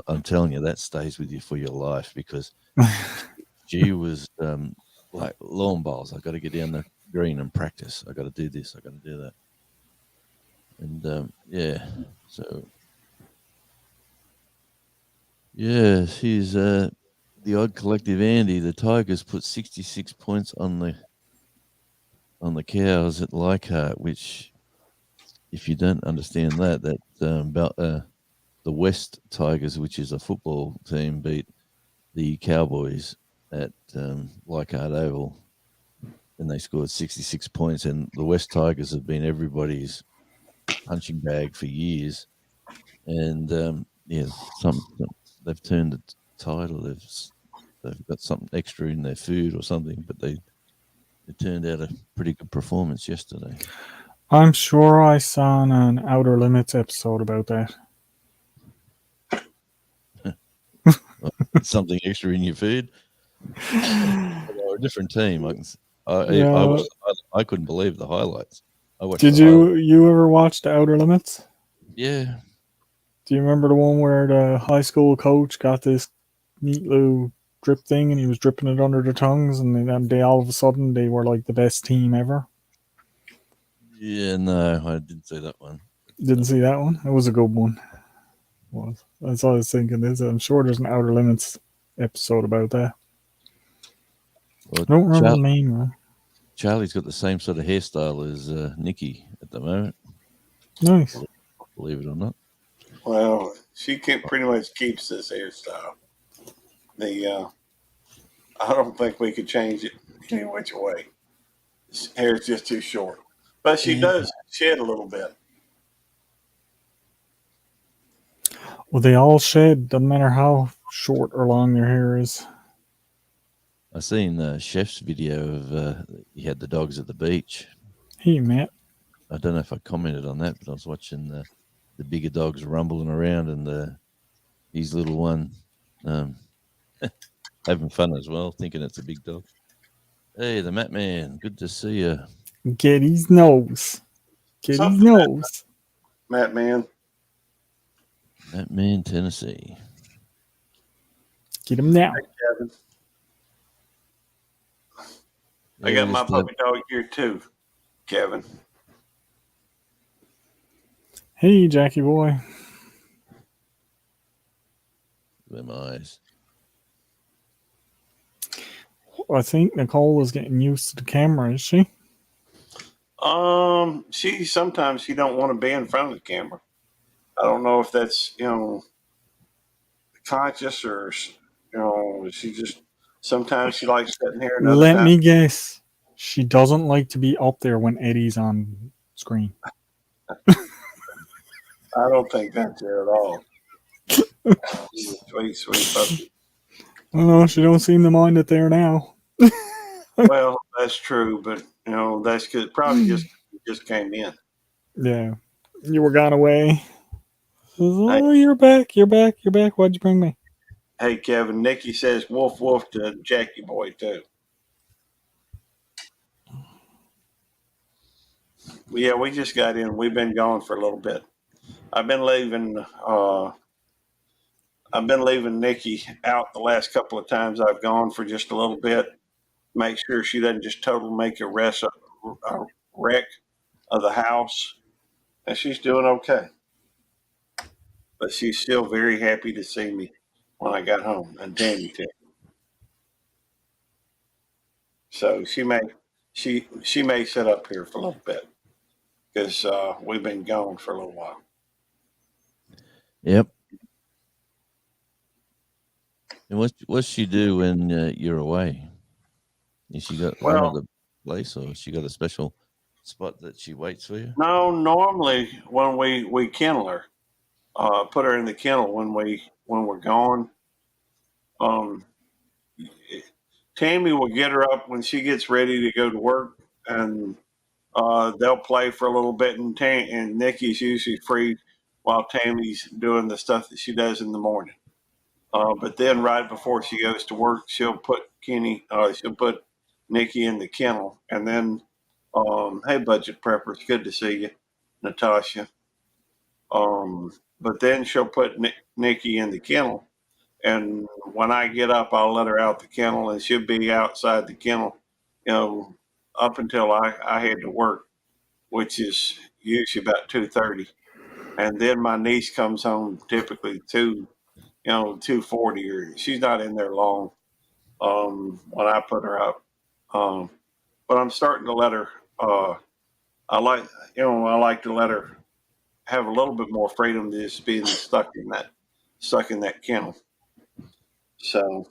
I'm telling you, that stays with you for your life because she was like lawn bowls. I got to get down the green and practice. I got to do this. I got to do that. And so she's the odd collective Andy. The Tigers put 66 points on the cows at Leichhardt, which, if you don't understand that's about the West Tigers, which is a football team, beat the Cowboys at Leichhardt Oval, and they scored 66 points. And the West Tigers have been everybody's punching bag for years. And they've turned the tide, or they've got something extra in their food or something, but they turned out a pretty good performance yesterday. I'm sure I saw an Outer Limits episode about that. Something extra in your food. They're a different team. I couldn't believe the highlights. Did you ever watch the Outer Limits? Yeah. Do you remember the one where the high school coach got this neat little drip thing and he was dripping it under their tongues, and then they all of a sudden they were like the best team ever? Yeah, no, I didn't see that one. Didn't see that one? It was a good one. That's all I was thinking. I'm sure there's an Outer Limits episode about that. Well, I don't remember the name, though. Charlie's got the same sort of hairstyle as Nikki at the moment. Nice. Believe it or not. Well, she pretty much keeps this hairstyle. I don't think we could change it any which way. His hair's just too short. But she does shed a little bit. Well, they all shed, doesn't matter how short or long their hair is. I seen the chef's video of he had the dogs at the beach. Hey, Matt. I don't know if I commented on that, but I was watching the bigger dogs rumbling around and his little one having fun as well, thinking it's a big dog. Hey, the Matt Man, good to see you. Get his nose. Get his nose. Matt Man. Matt Man, Tennessee. Get him now. Hey, Kevin. I got my puppy dog here too, Kevin. Hey, Jackie boy. Them eyes. I think Nicole is getting used to the camera, is she? She sometimes she don't want to be in front of the camera. I don't know if that's conscious or she just sometimes she likes sitting here. Let me guess. She doesn't like to be up there when Eddie's on screen. I don't think that's there at all. Sweet, sweet puppy. I don't know. She don't seem to mind it there now. Well, that's true, but that's probably just came in. Yeah, you were gone away. Oh, you're back. You're back. You're back. Why'd you bring me? Hey, Kevin. Nikki says "woof woof" to Jackie boy too. Yeah, we just got in. We've been gone for a little bit. I've been leaving Nikki out the last couple of times I've gone for just a little bit. Make sure she doesn't just totally make a wreck of the house. And she's doing okay. But she's still very happy to see me when I got home, and Tammy too. So she may sit up here for a little bit because we've been gone for a little while. Yep. And what's she do when you're away? Has she got one of the place, or has she got a special spot that she waits for you? No, normally when we kennel her, put her in the kennel when we're gone. Tammy will get her up when she gets ready to go to work, and they'll play for a little bit. And Nikki's usually free while Tammy's doing the stuff that she does in the morning. But then right before she goes to work, she'll put Nikki in the kennel, and then hey, budget preppers, good to see you, Natasha. But then she'll put Nikki in the kennel, and when I get up, I'll let her out the kennel, and she'll be outside the kennel, up until I head to work, which is usually about 2:30, and then my niece comes home typically 2:40, or she's not in there long when I put her up. But I'm starting to let her. I like to let her have a little bit more freedom than just being stuck in that kennel. So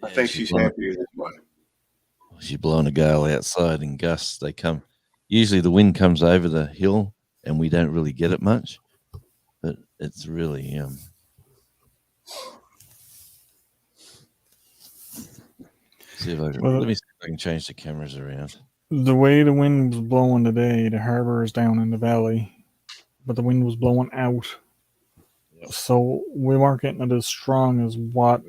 I think she's happier this way. She's blowing a gale outside in gusts. They come. Usually the wind comes over the hill, and we don't really get it much. But it's really let me see if I can change the cameras around. The way the wind was blowing today, the harbor is down in the valley, but the wind was blowing out. Yep. So we weren't getting it as strong as what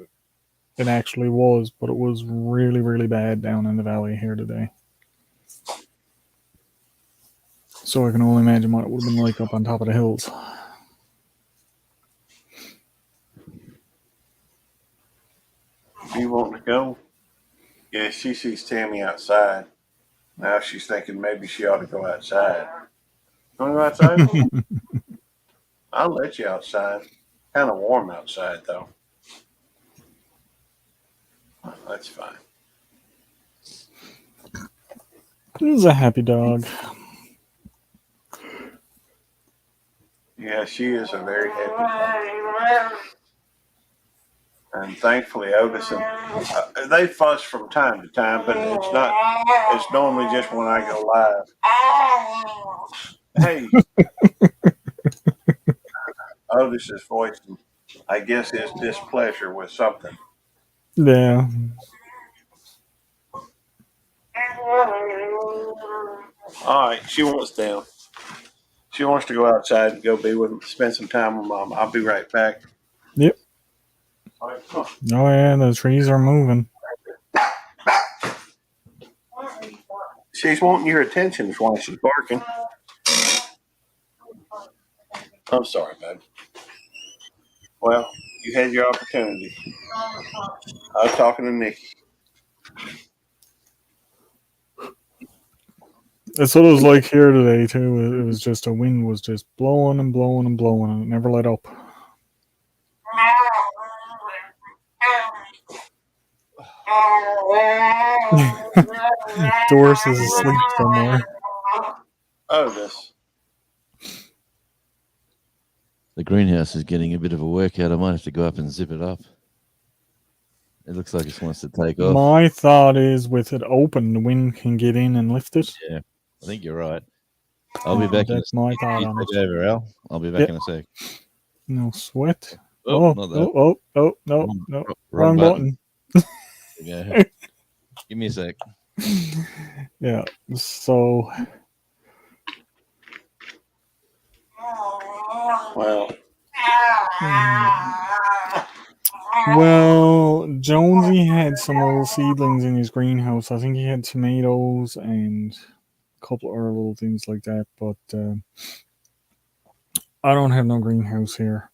it actually was, but it was really, really bad down in the valley here today. So I can only imagine what it would have been like up on top of the hills. You want to go? Yeah, she sees Tammy outside. Now she's thinking maybe she ought to go outside. You want to go outside? I'll let you outside. Kind of warm outside, though. That's fine. He's a happy dog. Yeah, she is a very happy dog. And thankfully, Otis and they fuss from time to time, but it's not. It's normally just when I go live. Hey, Otis's voice, I guess, his displeasure with something. Yeah. All right, she wants down. She wants to go outside and go be with, spend some time with Mom. I'll be right back. Yep. All right, come on. Oh yeah, the trees are moving. She's wanting your attention is why she's barking. I'm sorry, bud. Well, you had your opportunity. I was talking to Nikki. That's what it was like here today too. It was just a wind was just blowing and blowing and blowing, and it never let up. Doris is asleep somewhere. Otis. The greenhouse is getting a bit of a workout. I might have to go up and zip it up. It looks like it wants to take off. My thought is, with it open, the wind can get in and lift it. Yeah, I think you're right. I'll be back in a That's my thought on it. over, Al. I'll be back Yep. in a sec. No sweat. Oh, not that. No. Wrong button. Yeah. Give me a sec. Yeah. So. Well, Jonesy had some little seedlings in his greenhouse. I think he had tomatoes and a couple of other little things like that. But I don't have no greenhouse here.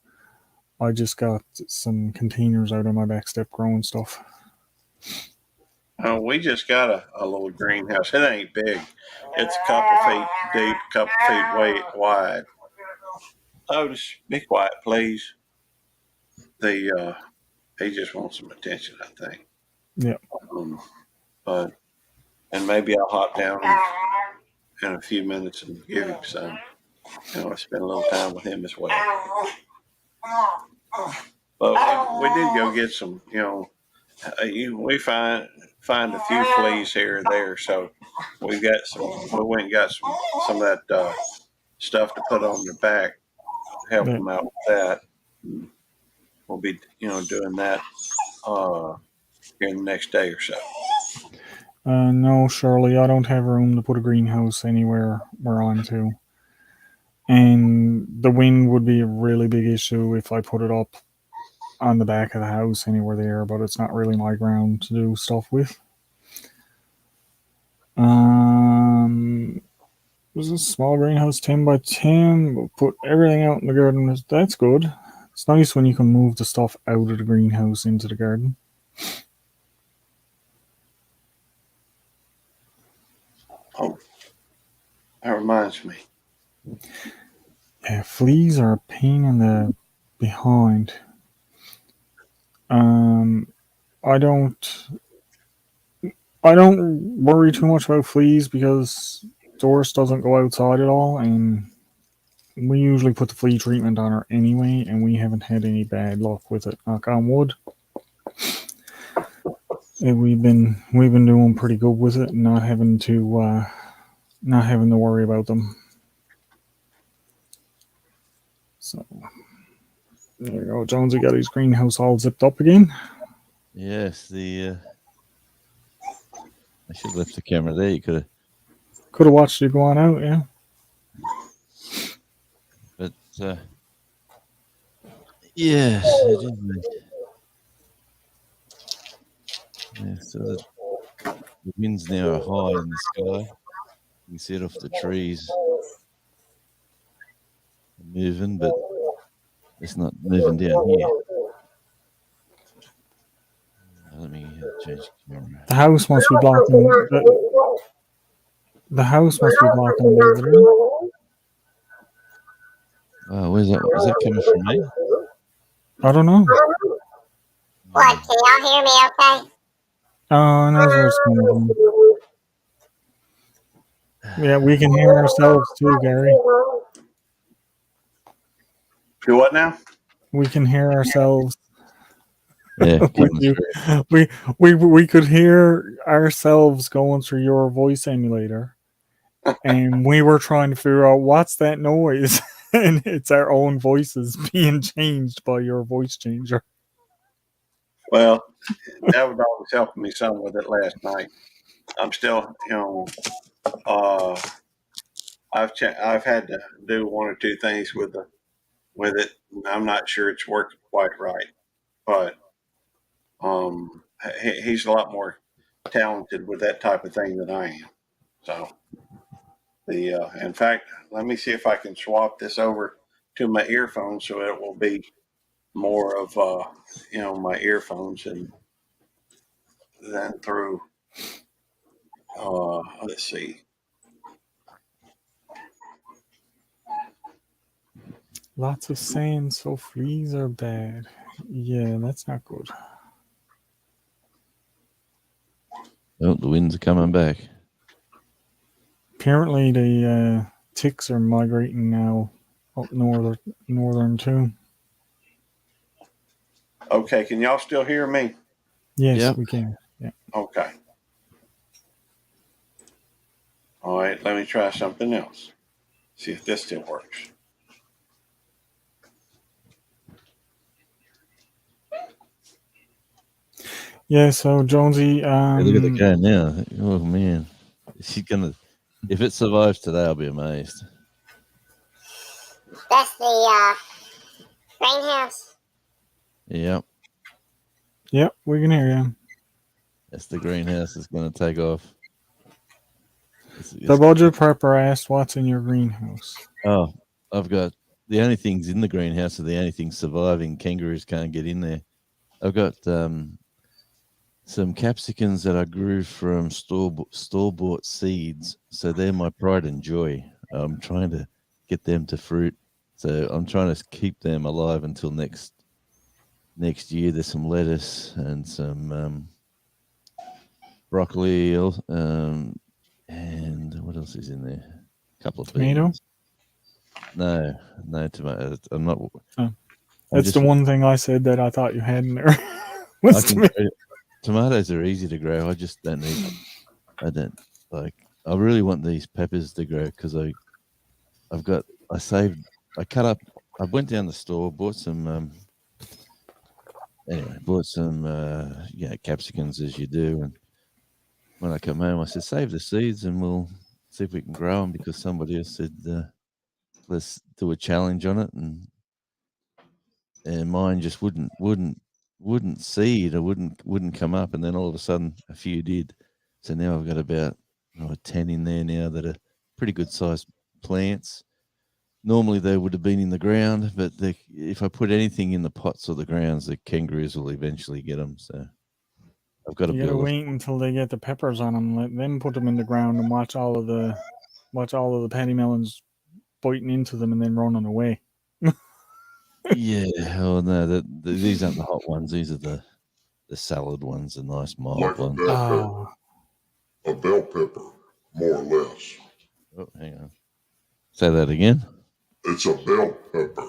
I just got some containers out on my back step growing stuff. Oh, we just got a little greenhouse. It ain't big. It's a couple feet deep, couple feet wide. Otis, be quiet, please. He just wants some attention, I think. Yeah. And maybe I'll hop down in a few minutes and give him some. Spend a little time with him as well. But we did go get some. We find a few fleas here or there, so we got some. We went and got some of that stuff to put on their back, help them out with that. We'll be doing that here in the next day or so. No, Shirley, I don't have room to put a greenhouse anywhere where I'm to. And the wind would be a really big issue if I put it up on the back of the house anywhere there, but it's not really my ground to do stuff with. Was a small greenhouse, 10 by 10. We'll put everything out in the garden. That's good. It's nice when you can move the stuff out of the greenhouse into the garden. Oh, that reminds me. Yeah, fleas are a pain in the behind. I don't worry too much about fleas because Doris doesn't go outside at all, and we usually put the flea treatment on her anyway, and we haven't had any bad luck with it. Knock on wood. And we've been doing pretty good with it, and not having to worry about them. So there you go. Jonesy got his greenhouse all zipped up again. Yes, I should have left the camera there. You could have watched it go on out, yeah. But yes, it is. Yeah, so the winds now are high in the sky. You can see it off the trees moving, but it's not moving down here. Let me change the camera. The house must be blocking. The house must be blocking the visitor. Oh, where's that? Is that coming from me? I don't know. What? Can y'all hear me okay? Oh, no, where it's coming from. Yeah, we can hear ourselves too, Gary. Do what now? We can hear ourselves. Yeah, with coming you. through. We could hear ourselves going through your voice emulator, and we were trying to figure out what's that noise, and it's our own voices being changed by your voice changer. Well, that was always helping me some with it last night. I'm still, I've had to do one or two things with it. I'm not sure it's working quite right, but he's a lot more talented with that type of thing than I am. So in fact, let me see if I can swap this over to my earphones so it will be more of my earphones and then through. Let's see. Lots of sand, so fleas are bad. Yeah, that's not good. Oh, the winds are coming back. Apparently, the ticks are migrating now up northern too. Okay, can y'all still hear me? Yes, Yep. we can. Yeah. Okay. All right, let me try something else. See if this still works. Yeah. So Jonesy, Hey, look at the guy now. Oh man, is he gonna? If it survives today, I'll be amazed. That's the greenhouse. Yep, Yep, we can hear you. that's the greenhouse that's gonna take off. The budget prepper asked, "What's in your greenhouse?" Oh, I've got the only things in the greenhouse are the only things surviving. Kangaroos can't get in there. I've got some capsicums that I grew from store bought seeds, so they're my pride and joy. I'm trying to get them to fruit, so I'm trying to keep them alive until next year. There's some lettuce and some broccoli, and what else is in there? A couple of Tomato? beans. No tomatoes. I'm not. Oh. That's the one thing I said that I thought you had in there. I can grow, tomatoes are easy to grow. I just don't need. I don't like. I really want these peppers to grow because I saved. I cut up. I went down the store, bought some. Bought some capsicums as you do, and when I come home, I said save the seeds and we'll see if we can grow them because somebody else said let's do a challenge on it, and mine just wouldn't seed or wouldn't come up, and then all of a sudden a few did. So now I've got about 10 in there now that are pretty good sized plants. Normally they would have been in the ground, but if I put anything in the pots or the grounds, the kangaroos will eventually get them. So I've got to You gotta build. wait until they get the peppers on them, let them put them in the ground, and watch all of the patty melons biting into them and then running away. Yeah. Oh no, these aren't the hot ones. These are the salad ones, the nice mild Like ones. a bell pepper, more or less. Oh, hang on. Say that again. It's a bell pepper.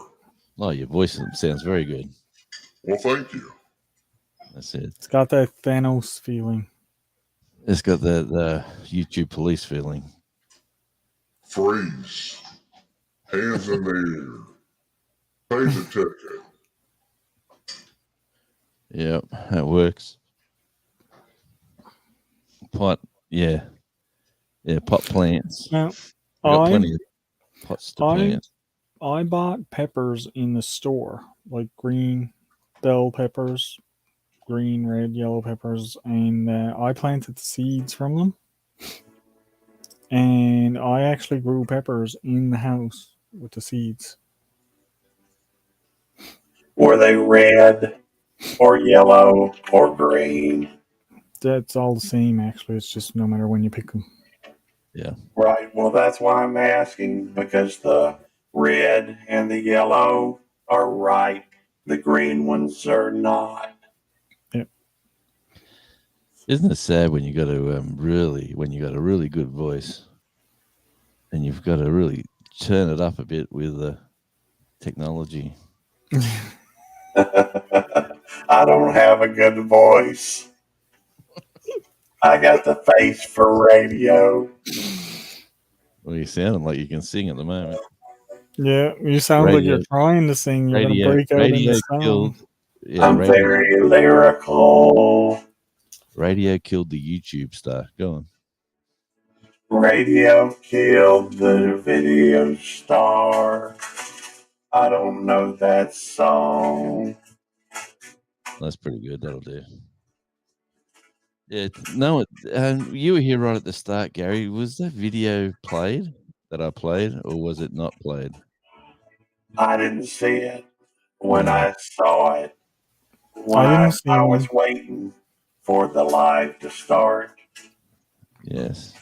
Oh, your voice sounds very good. Well, thank you. That's it. It's got that Thanos feeling. It's got that YouTube police feeling. Freeze. Hands in the air. Pay the ticket. Yep, that works. Pot, yeah, pot plants. Now, We've got plenty of pots to plant. I bought peppers in the store, like green bell peppers, green, red, yellow peppers, and I planted the seeds from them. And I actually grew peppers in the house with the seeds. Were they red or yellow or green? That's all the same, actually. It's just no matter when you pick them. Yeah. Right. Well, that's why I'm asking, because the red and the yellow are ripe. The green ones are not. Yep. Isn't it sad when you got to when you got a really good voice, and you've got to really turn it up a bit with technology? I don't have a good voice. I got the face for radio. Well, you sounding like you can sing at the moment. Yeah, you sound like you're trying to sing. You're going to break out in the song. Killed. Yeah, I'm very lyrical. Radio killed the YouTube star. Go on. Radio killed the video star. I don't know that song. That's pretty good. That'll do. Yeah, no, you were here right at the start, Gary. Was that video played that I played, or was it not played? I didn't see it when I saw it. When I I didn't see was waiting for the live to start. Yes,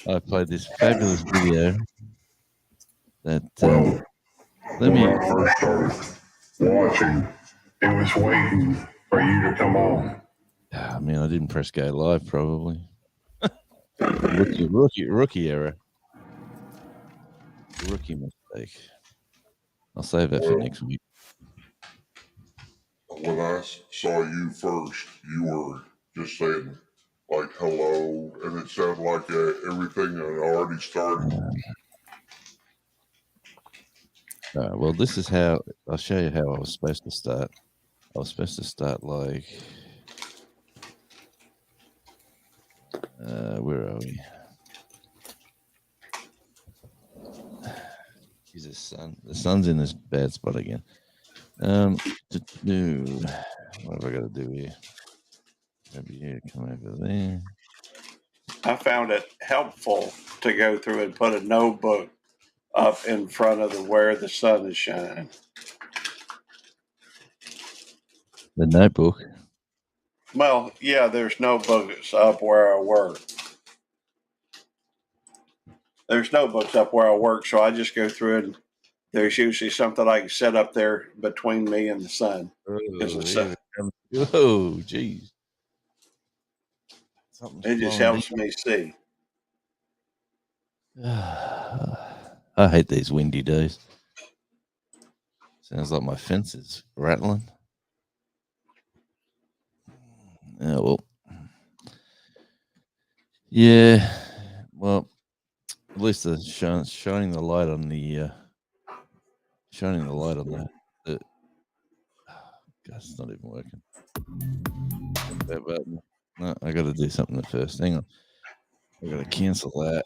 I played this fabulous video. That let me. When I first started watching, it was waiting for you to come on. I mean, I didn't press go live, probably. Rookie error. Rookie mistake. I'll save that for next week. When I saw you first, you were just saying like hello, and it sounded like everything had already started. Well, this is how I'll show you how I was supposed to start. I was supposed to start like, where are we? Jesus, the sun's in this bad spot again. What have I got to do here? Maybe here, come over there. I found it helpful to go through and put a notebook up in front of where the sun is shining. The notebook. Well, yeah, there's notebooks up where I work. There's notebooks up where I work, so I just go through and there's usually something I can set up there between me and the sun. Oh, jeez. It just helps me see. I hate these windy days. Sounds like my fence is rattling. Oh, well. Yeah. Well, at least the shining the light on the God, it's not even working. That button. No, I got to do something first. Hang on. I got to cancel that.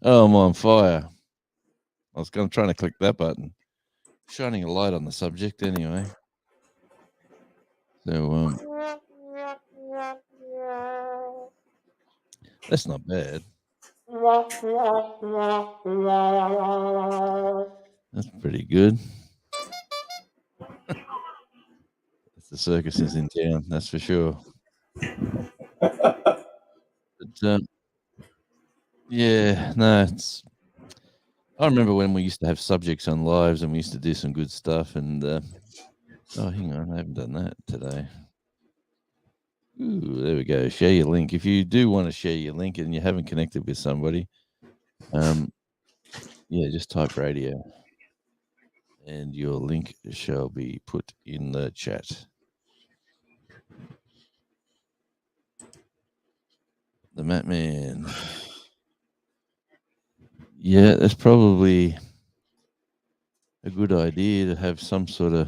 Oh, I'm on fire. I was trying to click that button. Shining a light on the subject anyway. So, that's not bad. That's pretty good. The circus is in town, that's for sure. But, yeah, no, it's. I remember when we used to have subjects on lives and we used to do some good stuff. And oh, hang on, I haven't done that today. Ooh, there we go. Share your link. If you do want to share your link and you haven't connected with somebody, yeah, just type radio, and your link shall be put in the chat. The Mat Man. Yeah, that's probably a good idea to have some sort of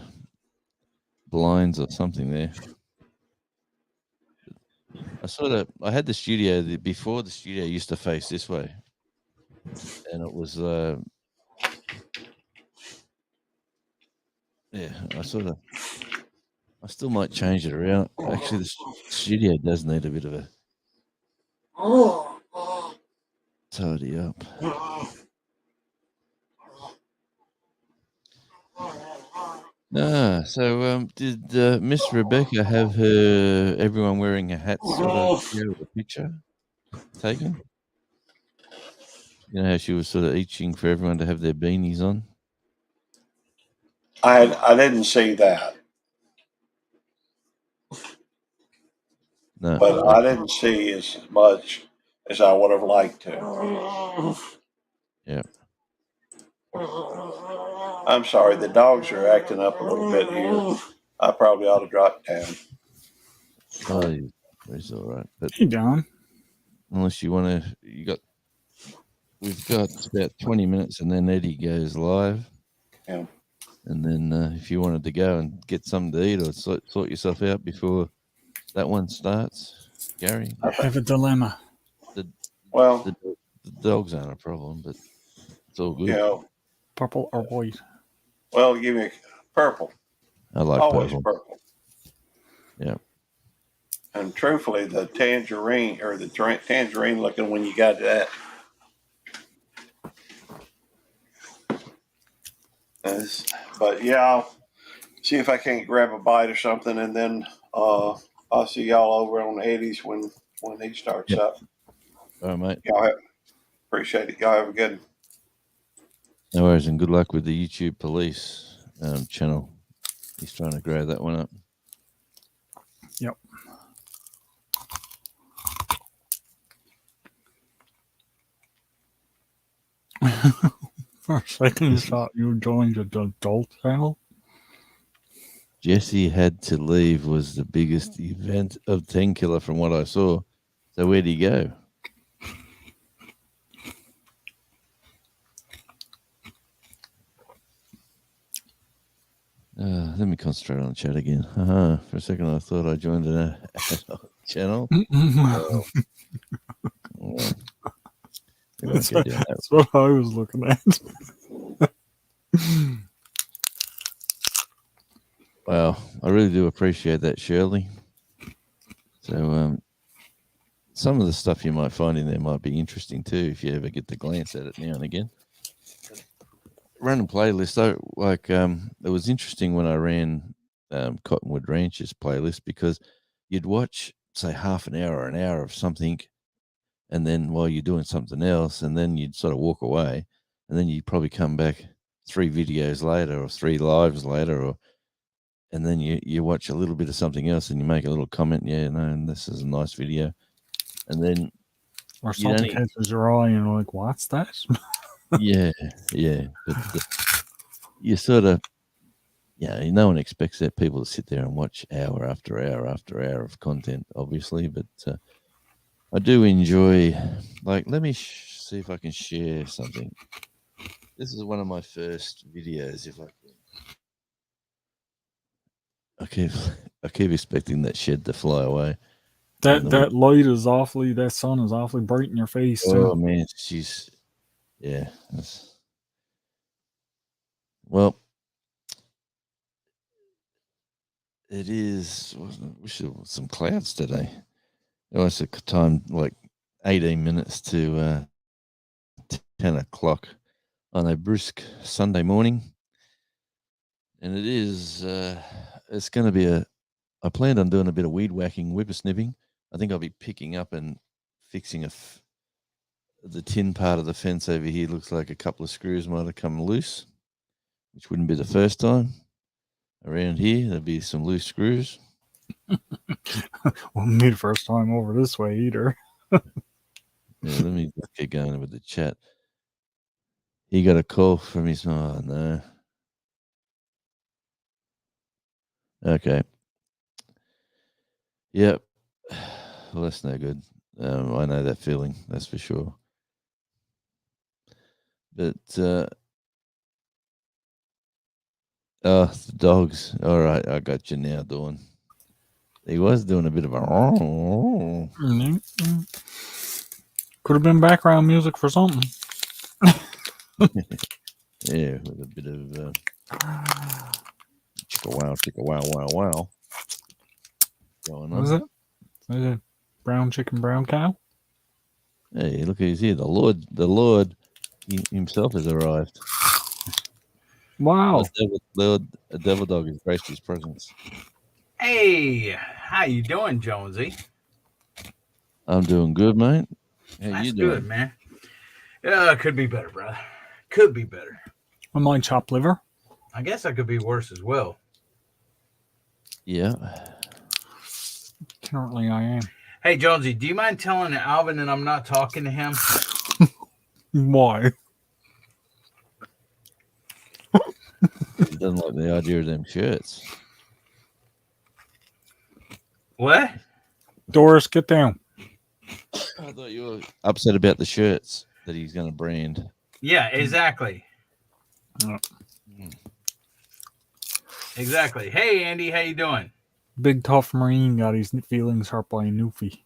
blinds or something there. I had the studio before. The studio used to face this way, and it was yeah. I still might change it around. Actually, the studio does need a bit of a tidy up. So did Miss Rebecca have everyone wearing a hat sort of picture taken? You know how she was sort of itching for everyone to have their beanies on? I didn't see that. No. But I didn't see as much as I would have liked to. Yeah. I'm sorry, the dogs are acting up a little bit here. I probably ought to drop down. Oh, he's all right. But Hey, Don. unless you want to, we've got about 20 minutes, and then Eddie goes live. Yeah. And then if you wanted to go and get something to eat or sort yourself out before that one starts, Gary. I have a dilemma. Well, The dogs aren't a problem, but it's all good. you know, Purple or white? well, give me purple. I like Always purple. Yeah. And truthfully, the tangerine looking when you got that. But yeah, I'll see if I can't grab a bite or something, and then I'll see y'all over on Eddie's when he starts up. All right, mate. Y'all appreciate it. Y'all have a good one. No worries, and good luck with the YouTube police channel. He's trying to grow that one up. Yep. For a second, I thought you joined the adult channel. Jesse Had to Leave was the biggest event of 10 Killer from what I saw. So where'd he go? Let me concentrate on the chat again. For a second, I thought I joined an channel. That's what I was looking at. Wow, I really do appreciate that, Shirley. So some of the stuff you might find in there might be interesting too if you ever get to glance at it now and again. Random playlist, though, like it was interesting when I ran Cottonwood Ranch's playlist because you'd watch, say, half an hour or an hour of something, and then while you're doing something else, and then you'd sort of walk away, and then you'd probably come back 3 videos later or 3 lives later, and then you watch a little bit of something else and you make a little comment, and this is a nice video, and then or something catches your eye and you're like, what's that? yeah, but you sort of, no one expects that people to sit there and watch hour after hour after hour of content, obviously, but I do enjoy, like, let me see if I can share something. This is one of my first videos, if I can. I keep expecting that shed to fly away. That light is that sun is awfully bright in your face, too. Oh, man, well, it is, we should have some clouds today. It was a time like 18 minutes to 10 o'clock on a brisk Sunday morning. And it is, it's going to be I planned on doing a bit of weed whacking, whippersnipping. I think I'll be picking up and fixing the tin part of the fence over here. Looks like a couple of screws might have come loose, which wouldn't be the first time. Around here, there'll be some loose screws. Well, me the first time over this way either. Yeah, let me just get going with the chat. He got a call from his mom. Oh, no. Okay. Yep. Well, that's no good. I know that feeling, that's for sure. But, the dogs. All right, I got you now, Dawn. He was doing a bit of a... Could have been background music for something. Yeah, with a bit of chicka wow going on. What is it? Is it brown chicken, brown cow? Hey, look who's here. The Lord himself has arrived. Wow. A devil dog has graced his presence. Hey, how you doing, Jonesy? I'm doing good, mate. How That's you doing? good, man. Could be better, brother. Could be better. I might chop liver. I guess I could be worse as well. Yeah. Currently, I am. Hey, Jonesy, do you mind telling Alvin that I'm not talking to him? Why? He doesn't like the idea of them shirts. What? Doris, get down. I thought you were upset about the shirts that he's going to brand. Yeah, exactly. Exactly. Hey, Andy, how you doing? Big tough Marine got his feelings hurt by a Newfie.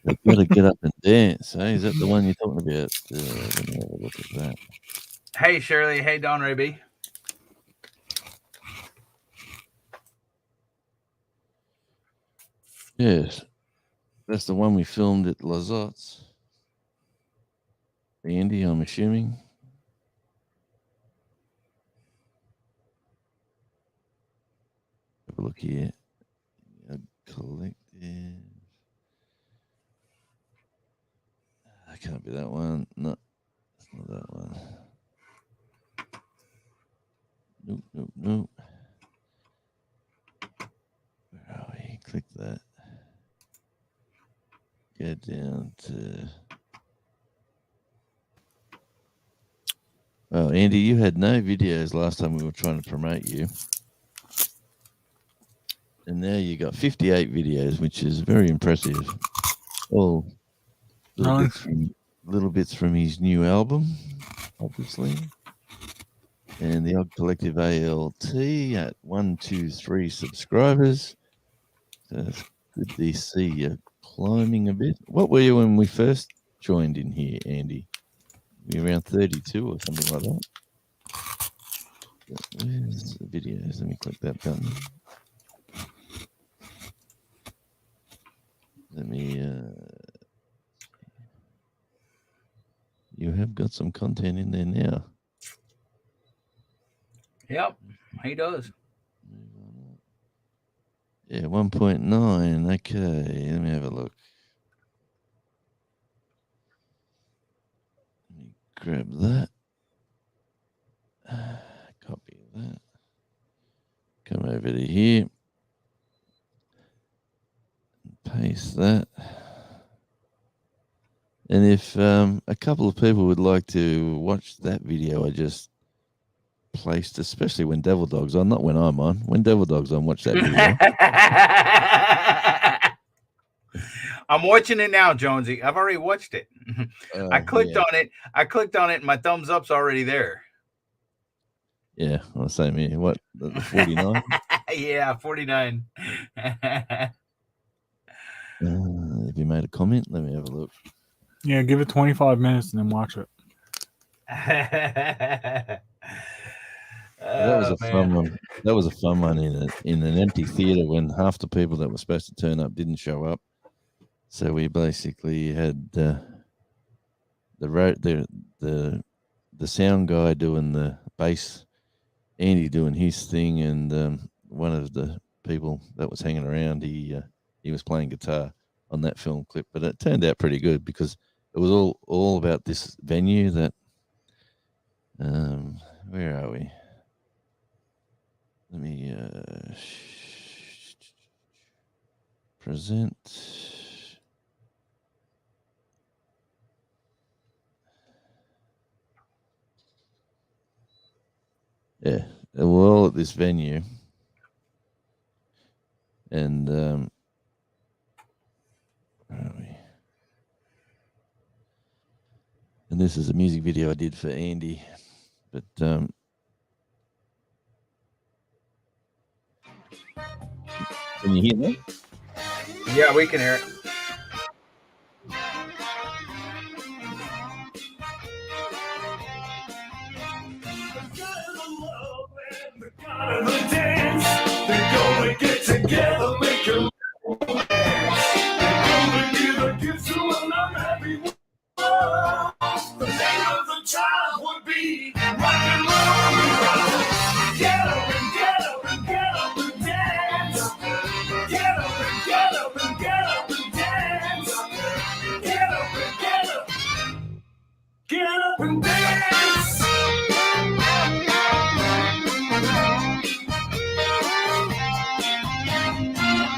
They got to get up and dance. Eh? Is that the one you're talking about? Let me have a look at that. Hey, Shirley. Hey, Don Raby. Yes, that's the one we filmed at Lazot's. Andy, I'm assuming. Have a look here. Collective. That can't be that one. No, it's not that one. Nope. Where are we? Click that. Get down to. Well, Andy, you had no videos last time we were trying to promote you. And now you got 58 videos, which is very impressive. All little bits from his new album, obviously. And the Odd Collective ALT at 123 subscribers. So it's good to see you climbing a bit. What were you when we first joined in here, Andy? Were you around 32 or something like that? Where's the videos? Let me click that button. Let me. You have got some content in there now. Yep, he does. Yeah, 1.9. Okay, let me have a look. Let me grab that. Copy that. Come over to here. Paste that. And if a couple of people would like to watch that video I just placed, especially when Devil Dog's on, not when I'm on, when Devil Dog's on, watch that video. I'm watching it now, Jonesy. I've already watched it. I clicked on it. I clicked on it, and my thumbs up's already there. Yeah, well, same here. What, the 49? Yeah, 49. Have you made a comment? Let me have a look. Yeah, give it 25 minutes and then watch it. That was a fun one. That was a fun one in an empty theater when half the people that were supposed to turn up didn't show up. So we basically had the sound guy doing the bass, Andy doing his thing, and one of the people that was hanging around, he was playing guitar on that film clip. But it turned out pretty good because it was all about this venue that. Where are we? Let me present. Yeah, we're all at this venue, and where are we? And this is a music video I did for Andy, but can you hear me? Yeah, we can hear it. They're gonna get together, make a romance. They're gonna give a gift to an unhappy world. The name of the child would be rock and roll. Get up and get up and get up and dance. Get up and get up and get up and dance. Get up and get up. Get up and dance.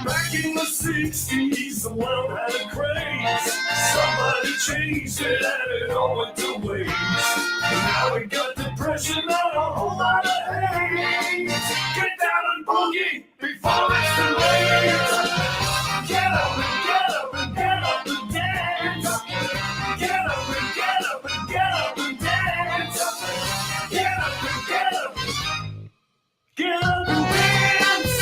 Back in the 60s, the world had a craze. Somebody Everybody changed it and it all went to waste. Now we got depression and a whole lot of hate. Get down and boogie before it's too late. Get up and get up and get up and dance. Get up and get up and get up and dance. Get up and get up. Get up and dance.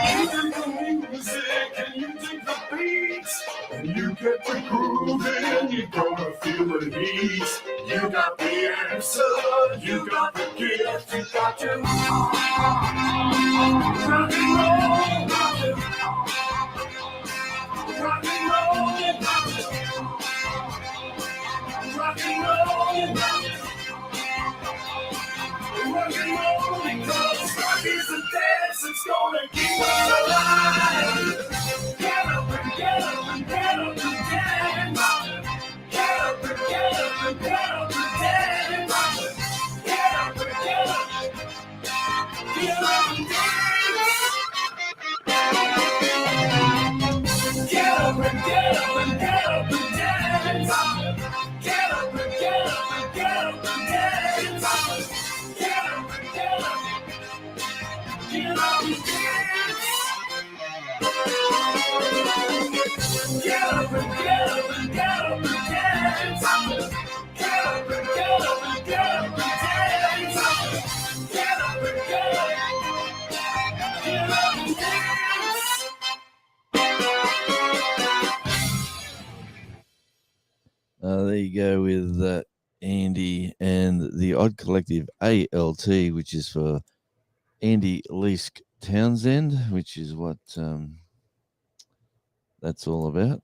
You do the music and you do the beats. And you get to grooving, you're gonna feel the ease. You got the answer, you got the gift, you got to rock and roll, rock and roll, rock and roll, rock and roll, because rock is a dance that's gonna keep us alive. Get up and get up and get up and dance. Get up and get up and get up and dance. Get up and get up, get up and dance. Get up and get up and get up and dance. Get up and get up and get up and dance. Get up and get up, get up and dance. Get up and get up and get up and dance. Get up and get up and get up and dance. Get up and get up, get up and dance. There you go with Andy and the Odd Collective ALT, which is for Andy Leask Townsend, which is what that's all about.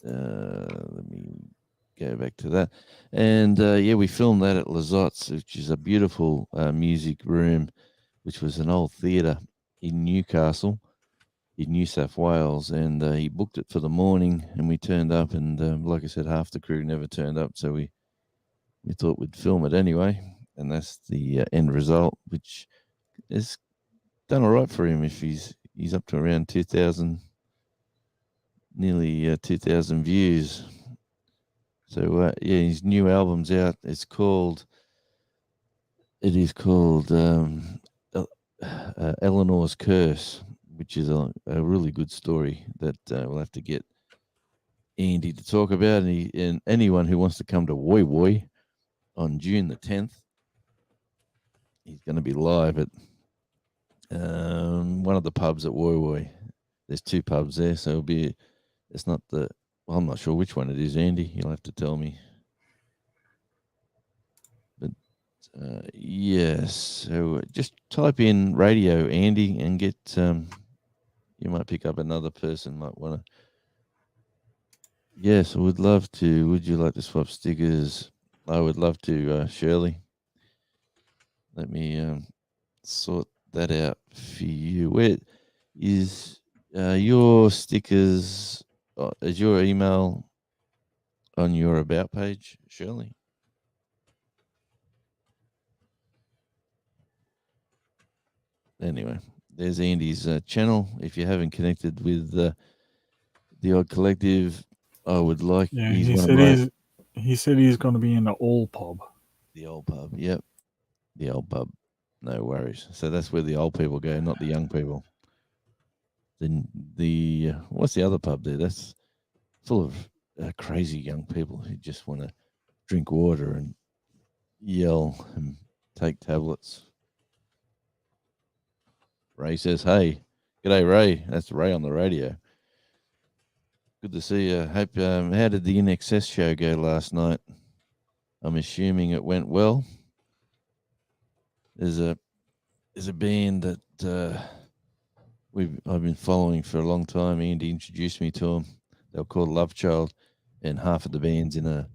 Let me go back to that. And yeah, we filmed that at Lazotte's, which is a beautiful music room, which was an old theatre in Newcastle, in New South Wales. And he booked it for the morning, and we turned up. And like I said, half the crew never turned up, so we thought we'd film it anyway. And that's the end result, which is done all right for him if he's up to around 2,000. Nearly 2,000 views. So yeah, his new album's out. It is called Eleanor's Curse, which is a really good story that we'll have to get Andy to talk about. And anyone who wants to come to Woi Woi on June the 10th, he's going to be live at one of the pubs at Woi Woi. There's two pubs there, so it'll be. It's not the. Well, I'm not sure which one it is, Andy. You'll have to tell me. But yes, so just type in radio Andy and get. You might pick up another person. Might want to. Yes, I would love to. Would you like to swap stickers? I would love to, Shirley. Let me sort that out for you. Where is your stickers? Is your email on your about page, Shirley? Anyway, there's Andy's channel. If you haven't connected with the Odd Collective, I would like. Yeah, he said he's going to be in the old pub. The old pub, yep, the old pub. No worries. So that's where the old people go, not the young people. Then the what's the other pub there? That's full of crazy young people who just want to drink water and yell and take tablets. Ray says, "Hey, g'day, Ray. That's Ray on the radio. Good to see you. Hope. How did the InXS show go last night? I'm assuming it went well. There's a band that I've been following for a long time. Andy introduced me to them. They were called Love Child, and half of the band's in a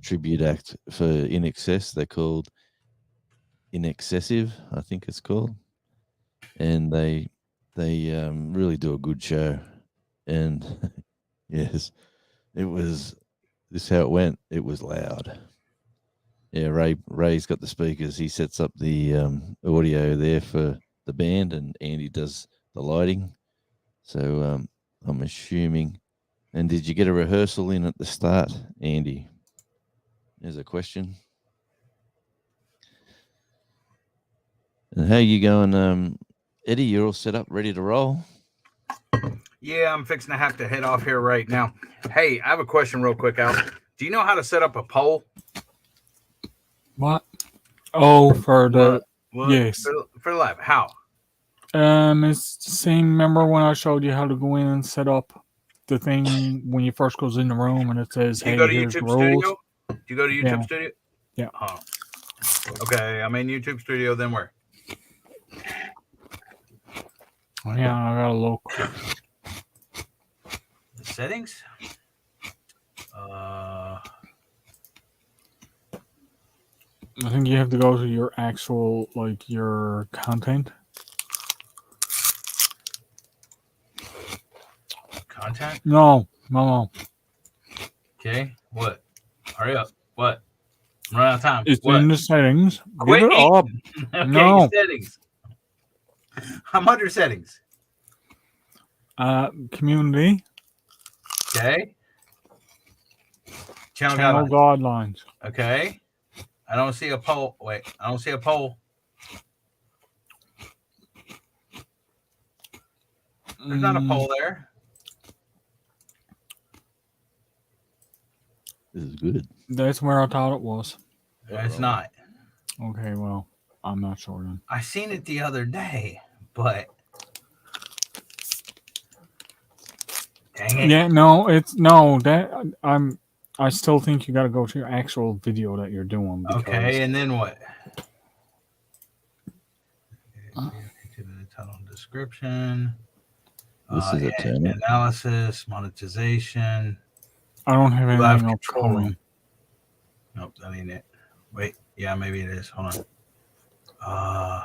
tribute act for InXS. They're called InXessive, I think it's called, and they really do a good show. And yes, it was this is how it went. It was loud. Yeah, Ray's got the speakers. He sets up the audio there for the band, and Andy does the lighting. So I'm assuming. And did you get a rehearsal in at the start, Andy? There's a question. And how you going, Eddie? You're all set up, ready to roll? Yeah, I'm fixing to have to head off here right now. Hey, I have a question real quick, Al. Do you know how to set up a poll? What? Oh, for the yes. For the live. How? It's the same. Remember when I showed you how to go in and set up the thing when you first goes in the room and it says, Do you "Hey, go to here's the YouTube rules." Studio? Do you go to YouTube Studio? Yeah. Oh. Okay, I'm in YouTube Studio. Then where? Yeah, I gotta look. The settings. I think you have to go to your actual, like, your content. Content? No. Okay. What? Hurry up. What? I'm running out of time. It's what? in the settings. Quit Give it up. Okay, No. settings. I'm under settings. Community. Okay. Channel guidelines. Okay. I don't see a poll. Wait, I don't see a poll. There's not a poll there. This is good. That's where I thought it was. It's not. Okay, well, I'm not sure then. I seen it the other day, but dang it. Yeah, no, it's no that I still think you got to go to your actual video that you're doing. Okay, and then what? Title and description. This is a turn. Analysis, monetization. I don't have Live anything up control for room. Nope, that ain't it. Wait, yeah, maybe it is. Hold on.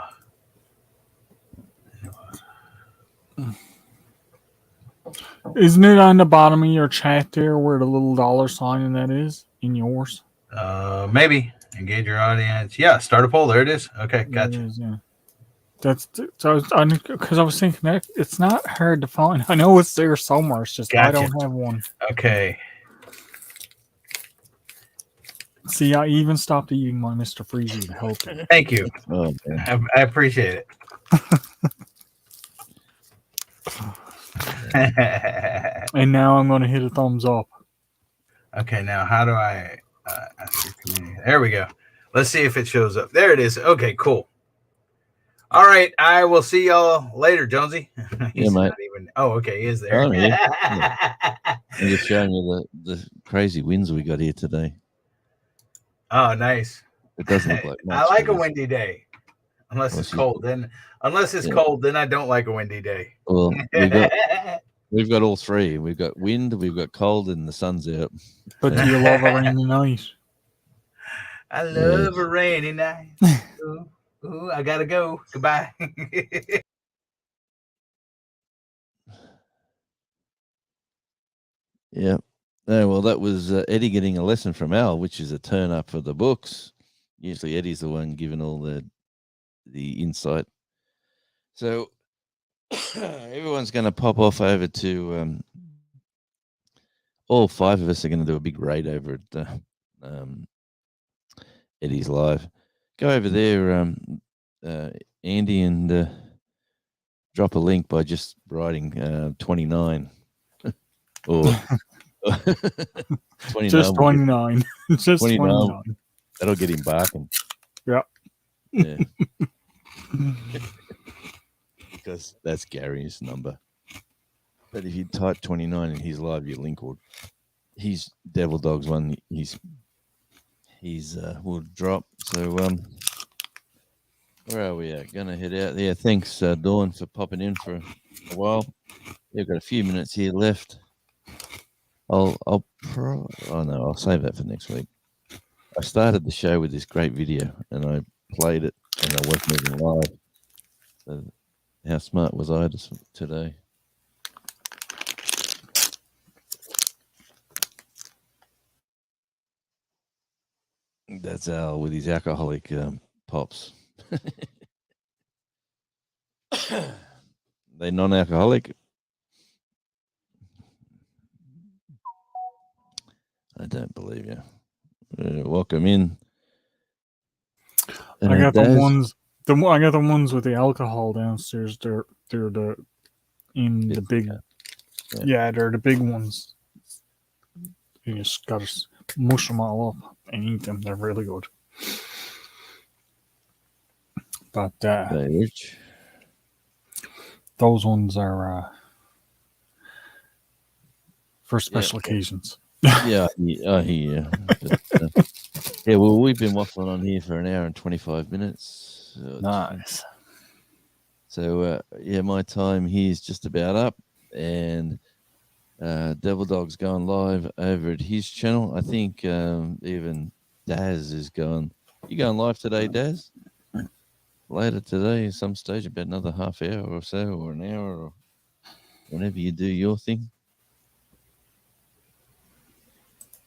Isn't it on the bottom of your chat there where the little dollar sign and that is in yours? Maybe engage your audience. Yeah, start a poll. There it is. Okay, gotcha. Yeah. That's so because I was thinking that it's not hard to find. I know it's there somewhere. It's just I don't have one. Okay. See, I even stopped eating my Mr. Freezy to help you. Thank you. Oh, I appreciate it. And now I'm going to hit a thumbs up. Okay, now how do I ask your community? There we go. Let's see if it shows up. There it is. Okay, cool. All right, I will see y'all later, Jonesy. Yeah, mate. Oh, okay, he is there. Oh, yeah. I'm just showing you the crazy winds we got here today. Oh, nice. It doesn't look like much. I like a windy day, unless it's cold. Unless it's cold, then I don't like a windy day. Well, we've got all three. We've got wind, we've got cold, and the sun's out. But do you love a rainy night? I love a rainy night. Ooh, I gotta go. Goodbye. Yeah. No, well, that was Eddie getting a lesson from Al, which is a turn up for the books. Usually Eddie's the one giving all the insight. So everyone's going to pop off over to all five of us are going to do a big raid over at Eddie's live. Go over there, Andy, and drop a link by just writing 29 or 29. Just 29. Just 29. That'll get him barking. Yep. Yeah. Because that's Gary's number. But if you type 29 in his live, your link will. He's Devil Dog's one. He's will drop. So where are we at? Gonna head out there. Thanks, Dawn, for popping in for a while. We've got a few minutes here left. I'll save that for next week. I started the show with this great video and I played it and I wasn't even live. So how smart was I today? That's Al with his alcoholic pops. They non-alcoholic? I don't believe you. Welcome in. I got the Daz? ones. I got the ones with the alcohol downstairs. They're the in the big. Yeah, they're the big ones. You just gotta mush them all up and eat them. They're really good. But Rich. those ones are for special occasions. Yeah, I hear you. But, yeah, well, we've been waffling on here for an hour and 25 minutes. Nice. So, yeah, my time here is just about up. And Devil Dog's going live over at his channel. I think even Daz is going. You going live today, Daz? Later today, at some stage, about another half hour or so, or an hour, or whenever you do your thing.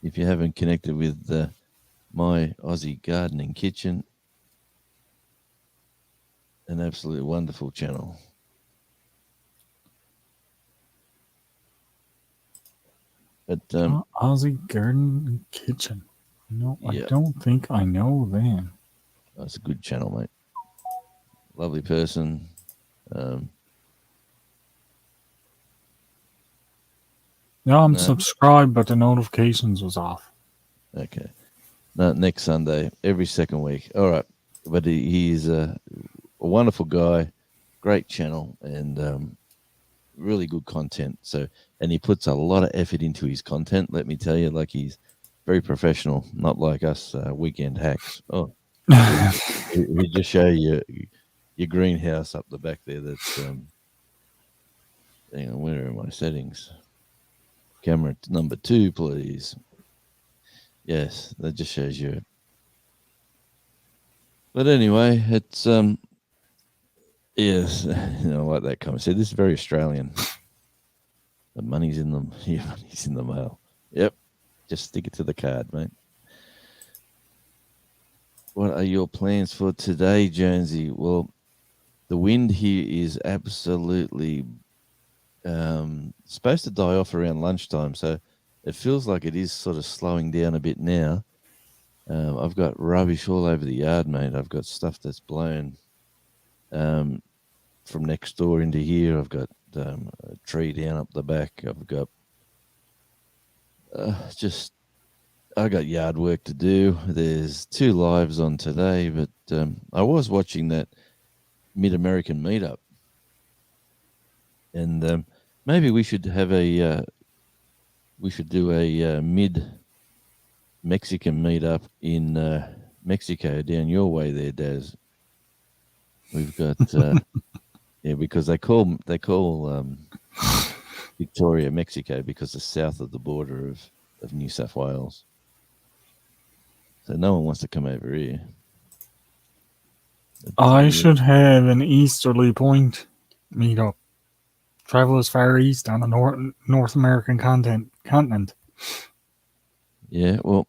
If you haven't connected with my Aussie Gardening Kitchen, an absolutely wonderful channel. But Aussie Garden Kitchen. No, yeah. I don't think I know them. That's a good channel, mate. Lovely person. Yeah, I'm subscribed, but the notifications was off. Okay. No, next Sunday, every second week. All right. But he's a wonderful guy, great channel, and really good content. So, and he puts a lot of effort into his content. Let me tell you, like he's very professional, not like us weekend hacks. Oh, he just show you your greenhouse up the back there. That's hang on, where are my settings? Camera number 2, please. Yes, that just shows you. But anyway, it's yes, you know, like that comment said, this is very Australian. The money's in them. Yeah, money's in the mail. Yep. Just stick it to the card, mate. What are your plans for today, Jonesy? Well, the wind here is absolutely supposed to die off around lunchtime, so it feels like it is sort of slowing down a bit now. I've got rubbish all over the yard, mate. I've got stuff that's blown from next door into here. I've got a tree down up the back. I've got I got yard work to do. There's 2 lives on today, but I was watching that Mid-American meetup, and maybe we should have do a mid-Mexican meetup in Mexico down your way there, Daz. We've got yeah, because they call Victoria Mexico because it's south of the border of New South Wales. So no one wants to come over here. I should have an Easterly Point meetup. Travel as far east on the North American continent. Yeah, well,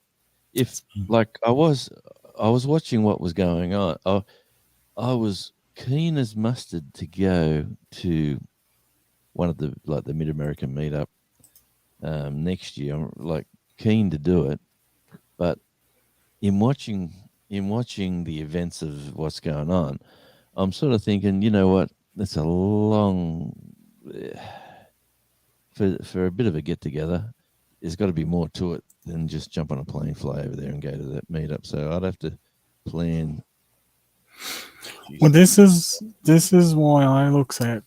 if like I was watching what was going on. I was keen as mustard to go to one of the Mid-American meetup next year. I'm like keen to do it, but in watching the events of what's going on, I'm sort of thinking, you know what? That's a long for a bit of a get together. There's got to be more to it than just jump on a plane, fly over there, and go to that meetup. So I'd have to plan. Well, this is why I looks at.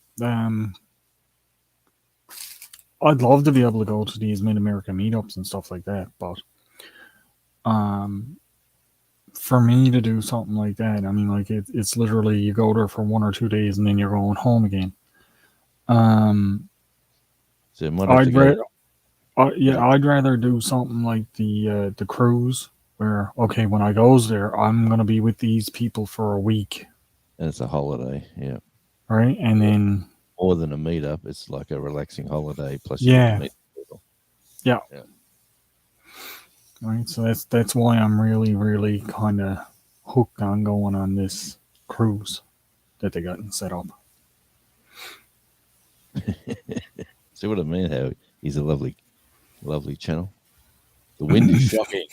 I'd love to be able to go to these Mid-American meetups and stuff like that, but for me to do something like that, I mean, like it's literally you go there for 1 or 2 days and then you're going home again. So I'd rather do something like the cruise, where okay, when I goes there, I'm gonna be with these people for a week. And it's a holiday, yeah. Right, and then more than a meetup, it's like a relaxing holiday. Plus, yeah, you meet people. Yeah. right? So that's why I'm really kind of hooked on going on this cruise that they got set up. See what I mean? How he's a lovely channel. The wind is shocking,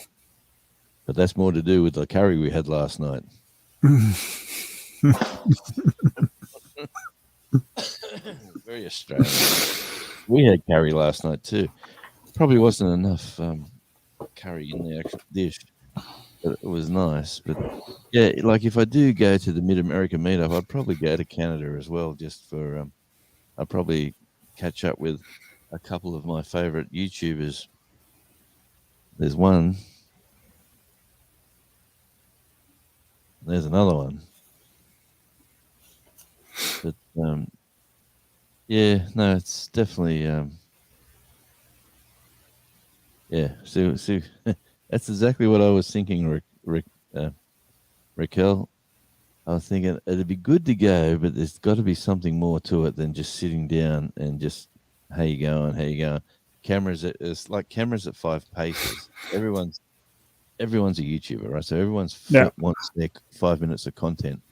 but that's more to do with the curry we had last night. Very Australian. We had curry last night too. Probably wasn't enough curry in the actual dish, but it was nice. But yeah, like if I do go to the Mid America meetup, I'd probably go to Canada as well, just for I'd probably catch up with a couple of my favorite YouTubers. There's one. There's another one. But yeah, no, it's definitely yeah. So that's exactly what I was thinking, Raquel. I was thinking it'd be good to go, but there's got to be something more to it than just sitting down and just how you going, how you going. It's like cameras at 5 paces. Everyone's a YouTuber, right? So Yeah. wants their 5 minutes of content.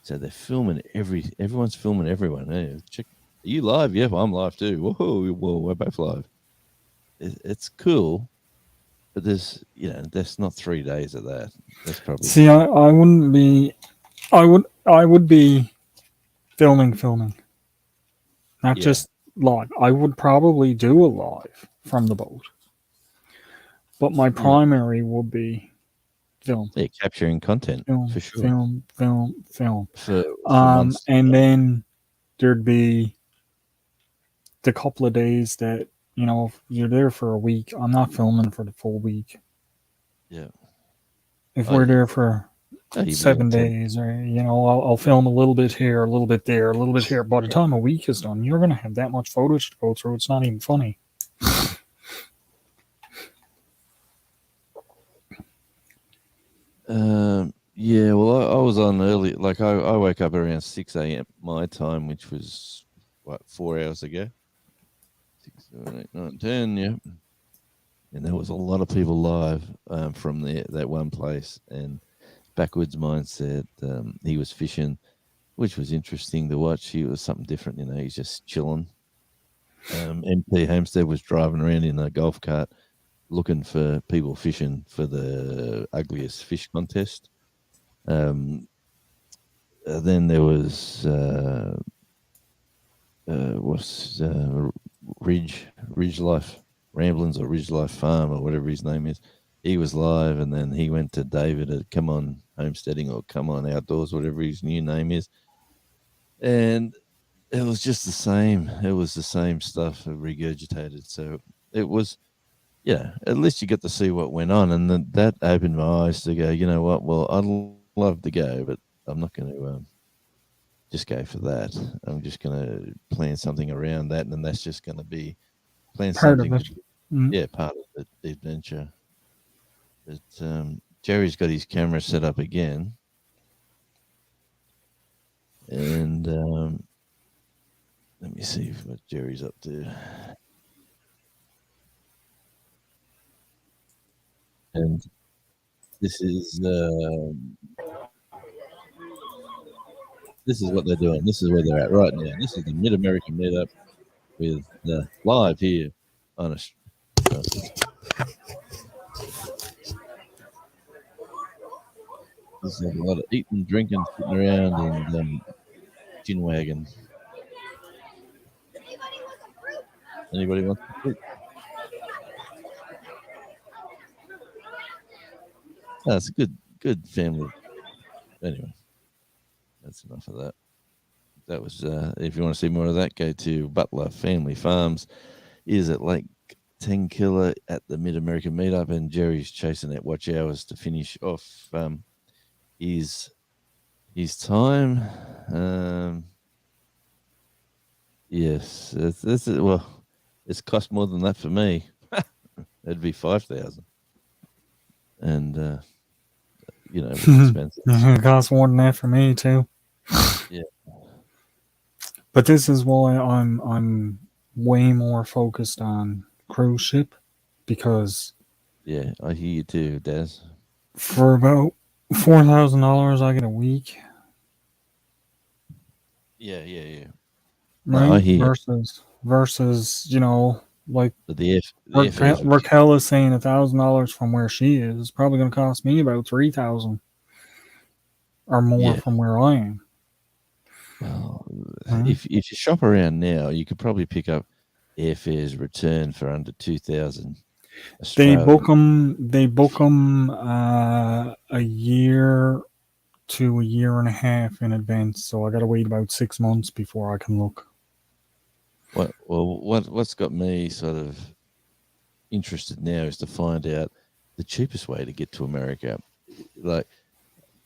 So they're filming everyone's filming everyone. Hey, check, are you live? Yeah, well, I'm live too. Whoa, we're both live. It's cool, but there's not 3 days of that. That's probably See, I wouldn't be. I would be filming, not yeah, just live. I would probably do a live from the boat, but my yeah, primary would be film, yeah, capturing content film, for sure film, film, film. for months. And then there'd be the couple of days that if you're there for a week, I'm not filming for the full week. Yeah. If Oh we're yeah. there for Oh, you'd be there 7 days, or I'll film a little bit here, a little bit there, a little bit here. By the time a week is done, you're gonna have that much footage to go through. It's not even funny. Yeah, well, I was on early. Like I woke up around 6 a.m. my time, which was what 4 hours ago. 6, 7, 8, 9, 10. Yeah, and there was a lot of people live from that one place. And Backwards Mindset, he was fishing, which was interesting to watch. He was something different, he's just chilling. MP Homestead was driving around in a golf cart looking for people fishing for the ugliest fish contest. Then there was Ridge Life Ramblings or Ridge Life Farm or whatever his name is. He was live, and then he went to David at Come On Homesteading or Come On Outdoors, whatever his new name is, and it was just the same. It was the same stuff regurgitated. So it was, at least you got to see what went on, and that opened my eyes to go, you know what? Well, I'd love to go, but I'm not going to just go for that. I'm just going to plan something around that, and then that's just going to be plan Part something. of it. Part of the adventure. But Jerry's got his camera set up again, and let me see what Jerry's up to. And this is what they're doing. This is where they're at right now. This is the Mid American meetup with live here on there's a lot of eating, drinking, sitting around, and gin wagon. Anybody wants a fruit? It's a good family. Anyway, that's enough of that. That was if you want to see more of that, go to Butler Family Farms. Is at Lake Tenkiller at the Mid American meetup, and Jerry's chasing that watch hours to finish off his time. Yes, it's cost more than that for me. It'd be 5,000, and it's expensive. It costs more than that for me too. Yeah. But this is why I'm way more focused on cruise ship, because Yeah, I hear you too, Daz. For about $4,000, I get a week, Yeah. No, I right? hear. Versus, like But the airfares are cheap. Raquel is saying $1,000 from where she is. It's probably going to cost me about 3,000 or more Yeah. from where I am. Well, Right? if you shop around now, you could probably pick up airfares return for under 2,000 They book Australian. them. They book them a year to a year and a half in advance. So I got to wait about 6 months before I can look. What's got me sort of interested now is to find out the cheapest way to get to America. Like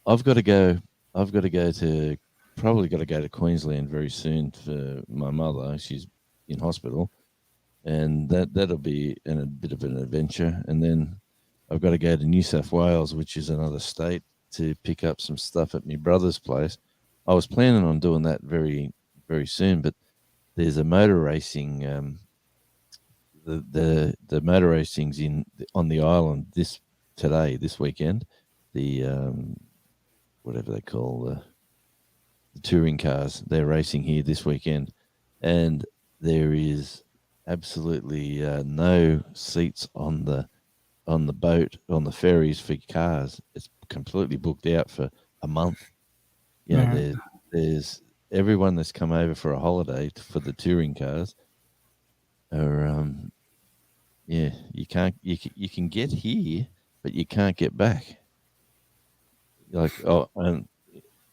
I've got to go. I've got to go to probably got to go to Queensland very soon for my mother. She's in hospital, and that'll be a bit of an adventure. And then I've got to go to New South Wales, which is another state, to pick up some stuff at my brother's place. I was planning on doing that very soon, but there's a motor racing. The motor racing's on the island this weekend. The whatever they call the touring cars, they're racing here this weekend, and there is absolutely no seats on the boat on the ferries for cars. It's completely booked out for a month. You know, Yeah. there's everyone that's come over for a holiday for the touring cars are yeah, you can get here, but you can't get back. And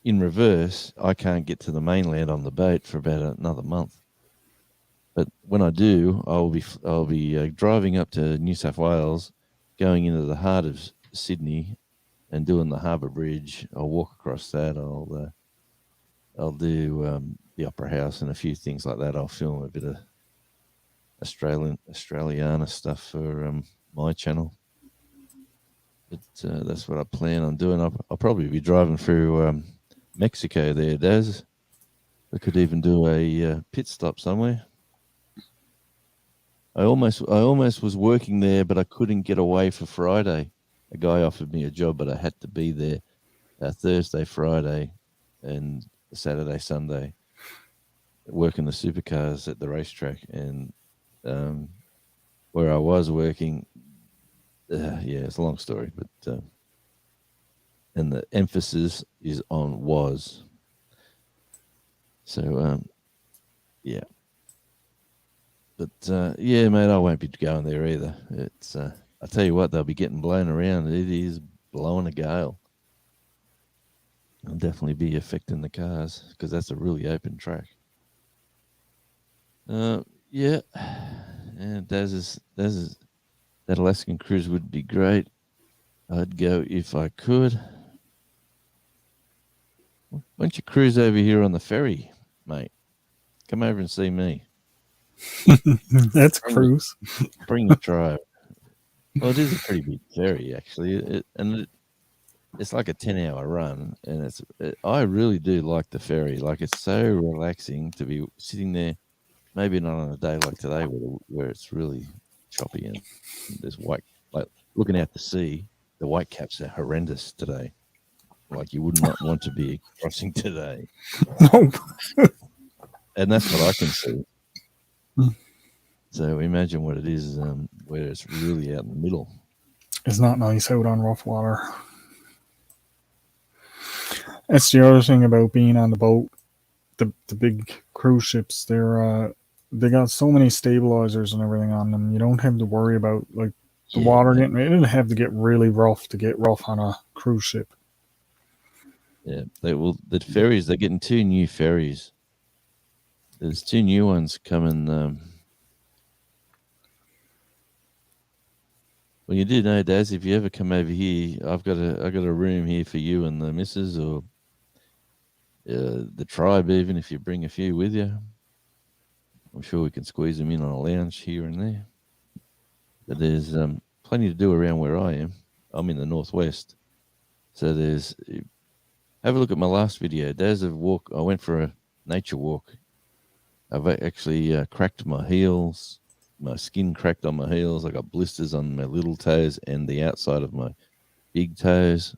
in reverse, I can't get to the mainland on the boat for about another month. But when I do, I'll be driving up to New South Wales, going into the heart of Sydney, and doing the Harbour Bridge. I'll walk across that. I'll do the Opera House and a few things like that. I'll film a bit of Australiana stuff for my channel. But that's what I plan on doing. I'll probably be driving through Mexico there, Daz. I could even do a pit stop somewhere. I almost was working there, but I couldn't get away for Friday. A guy offered me a job, but I had to be there Thursday, Friday, and Saturday, Sunday, working the supercars at the racetrack. And where I was working, it's a long story, but and the emphasis is on was. So yeah. But yeah, mate, I won't be going there either. It's I tell you what, they'll be getting blown around. It is blowing a gale. It'll definitely be affecting the cars because that's a really open track. Yeah, and that Alaskan cruise would be great. I'd go if I could. Why don't you cruise over here on the ferry, mate? Come over and see me. That's a cruise. Bring the tribe. Well, it is a pretty big ferry, actually, it's like a 10-hour run, and I really do like the ferry. Like, it's so relaxing to be sitting there. Maybe not on a day like today, where it's really choppy and there's like looking out to sea. The white caps are horrendous today. Like, you would not want to be crossing today. Nope. And that's what I can see. So imagine what it is where it's really out in the middle. It's not nice out on rough water. That's the other thing about being on the boat. The big cruise ships, they got so many stabilizers and everything on them. You don't have to worry about the water getting. It didn't have to get really rough to get rough on a cruise ship. Yeah, the ferries. They're getting 2 new ferries. There's 2 new ones coming. Well, you do know, Daz, if you ever come over here, I've got a room here for you and the missus, or the tribe, even if you bring a few with you. I'm sure we can squeeze them in on a lounge here and there. But there's plenty to do around where I am. I'm in the northwest, so have a look at my last video. Daz, I went for a nature walk. I've actually cracked my heels my skin cracked on my heels. I got blisters on my little toes and the outside of my big toes.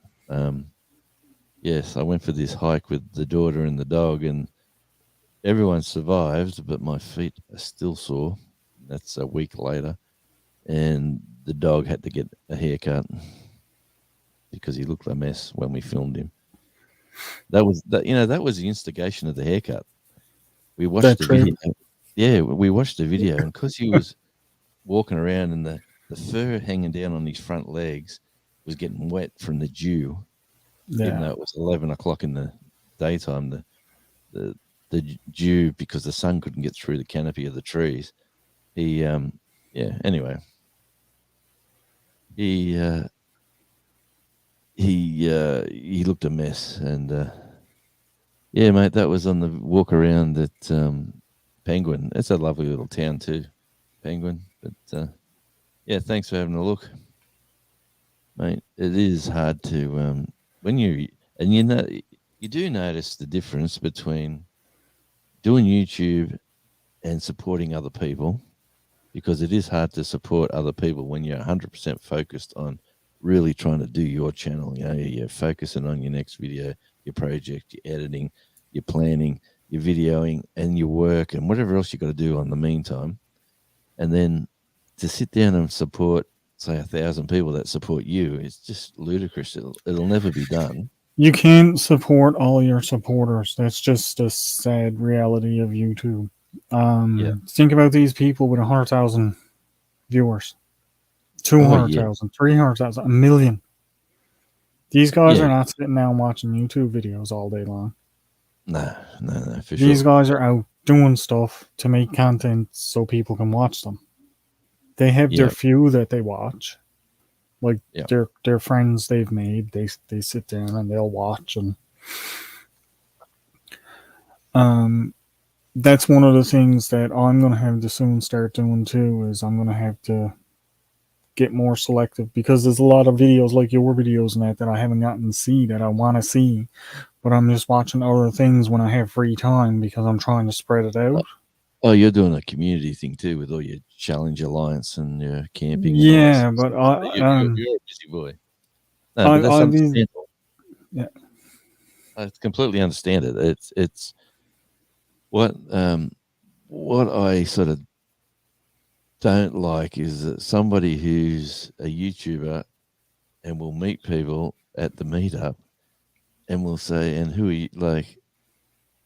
Yes, I went for this hike with the daughter and the dog, and everyone survived, but my feet are still sore. That's a week later, and the dog had to get a haircut because he looked a mess when we filmed him. That was that. That was the instigation of the haircut. We watched That the trip. video. Yeah, we watched the video, and because he was walking around and the fur hanging down on his front legs was getting wet from the dew, even though Yeah. it was 11 o'clock in the daytime. The dew, because the sun couldn't get through the canopy of the trees. Anyway, he looked a mess, and yeah, mate, that was on the walk around at Penguin. It's a lovely little town too, Penguin. But yeah, thanks for having a look, mate. It is hard to when you do notice the difference between doing YouTube and supporting other people, because it is hard to support other people when you're 100% focused on really trying to do your channel. You're focusing on your next video, your project, your editing, your planning, your videoing, and your work, and whatever else you got to do on the meantime. And then to sit down and support, say, 1,000 people that support you, it's just ludicrous. It'll never be done. You can't support all your supporters. That's just a sad reality of YouTube. Think about these people with 100,000 viewers, 200,000, 300,000, a million. These guys are not sitting down watching YouTube videos all day long. No, for sure. These guys are out doing stuff to make content so people can watch them. They have their few that they watch, like their friends they've made. They sit down and they'll watch, and that's one of the things that I'm going to have to soon start doing too, is I'm going to have to get more selective, because there's a lot of videos like your videos and that I haven't gotten to see that I want to see, but I'm just watching other things when I have free time because I'm trying to spread it out. Oh, you're doing a community thing too with all your Challenge Alliance and your camping. Yeah, and but you're a busy boy. No, but that's understandable. Yeah, I completely understand it. It's what I sort of don't like is that somebody who's a YouTuber and will meet people at the meetup and will say, "And who are you?" Like,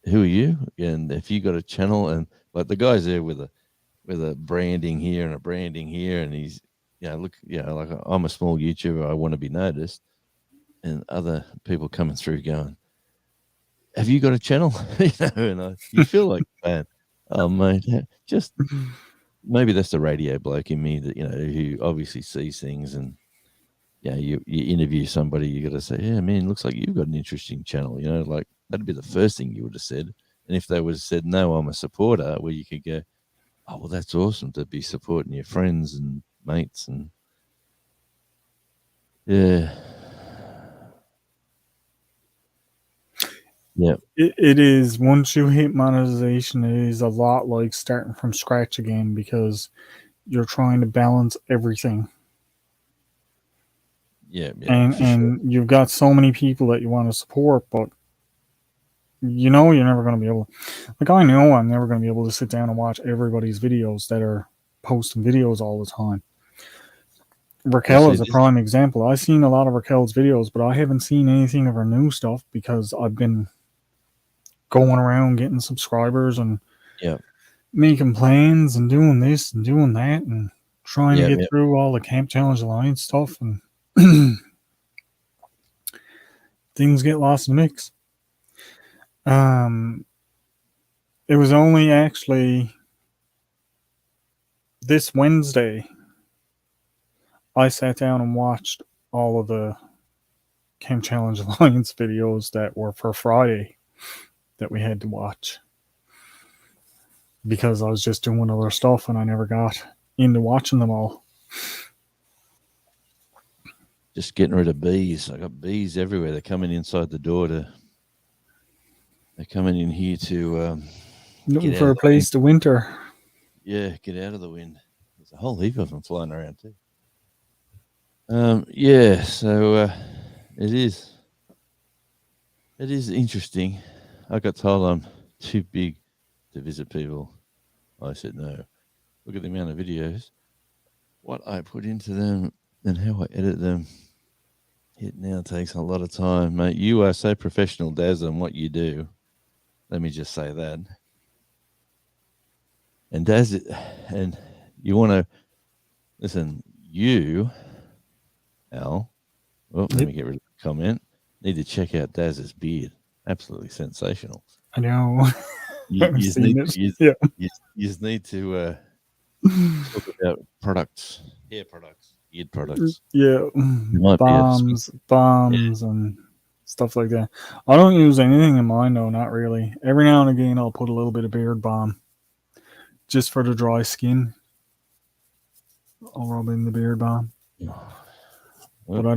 who are you? And if you got a channel, and like the guy's there with a branding here and a branding here, and he's like I'm a small YouTuber, I want to be noticed, and other people coming through going, "Have you got a channel?" And you feel like, man, oh mate, just maybe that's the radio bloke in me that who obviously sees things, and you interview somebody, you got to say, "Yeah, man, looks like you've got an interesting channel." Like that'd be the first thing you would have said. And if they would have said, "No, I'm a supporter," where you could go, "Oh, well, that's awesome to be supporting your friends and mates," and yeah. It is, once you hit monetization, it is a lot like starting from scratch again, because you're trying to balance everything. And you've got so many people that you want to support, but you're never going to be able. Like, I know I'm never going to be able to sit down and watch everybody's videos that are posting videos all the time. Raquel is a prime example. I've seen a lot of Raquel's videos, but I haven't seen anything of her new stuff because I've been going around getting subscribers and making plans and doing this and doing that and trying to get through all the Camp Challenge Alliance stuff, and things get lost in the mix. It was only actually this Wednesday I sat down and watched all of the Camp Challenge Alliance videos that were for Friday that we had to watch, because I was just doing other stuff and I never got into watching them all. Just getting rid of bees. I got bees everywhere. They're coming inside the door they're coming in here to looking for a place to winter. Yeah, get out of the wind. There's a whole heap of them flying around too. Yeah, so it is interesting. I got told I'm too big to visit people. I said no. Look at the amount of videos, what I put into them, and how I edit them. It now takes a lot of time, mate. You are so professional, Daz, on what you do. Let me just say that. And Daz, and you want to listen, you, Al, well, let me get rid of the comment. Need to check out Daz's beard. Absolutely sensational. I know. You, I've you seen need, it. you, Yeah. you need to talk about products, hair products, beard products. Yeah. You might Bombs and stuff like that. I don't use anything in mine though, not really. Every now and again I'll put a little bit of beard balm. Just for the dry skin. I'll rub in the beard balm. But I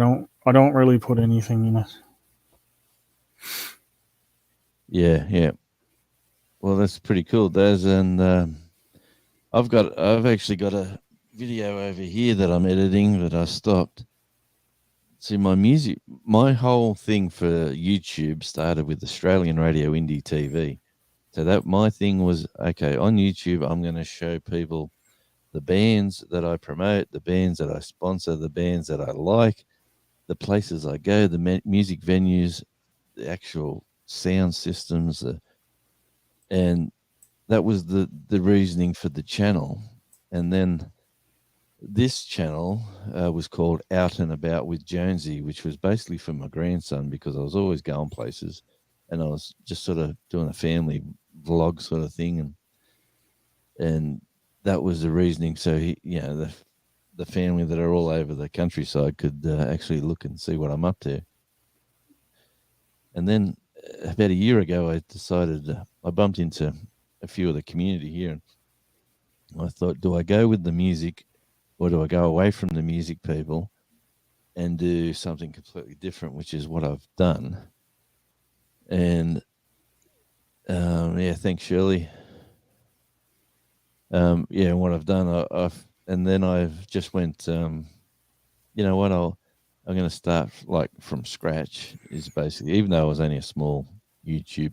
don't really put anything in it. Yeah. Well, that's pretty cool, Daz. And I've actually got a video over here that I'm editing that I stopped. See, my whole thing for YouTube started with Australian Radio Indie TV. So that my thing was, okay, on YouTube, I'm going to show people the bands that I promote, the bands that I sponsor, the bands that I like, the places I go, the music venues, the actual sound systems, and that was the reasoning for the channel. And then this channel was called Out and About with Jonesy, which was basically for my grandson because I was always going places and I was just sort of doing a family vlog sort of thing, and that was the reasoning. So the family that are all over the countryside could actually look and see what I'm up to. And then about a year ago, I decided I bumped into a few of the community here, and I thought, do I go with the music or do I go away from the music people and do something completely different, which is what I've done. And thanks, Shirley. What I've done, I've just went, you know what, I'm going to start like from scratch. Is basically, even though I was only a small YouTube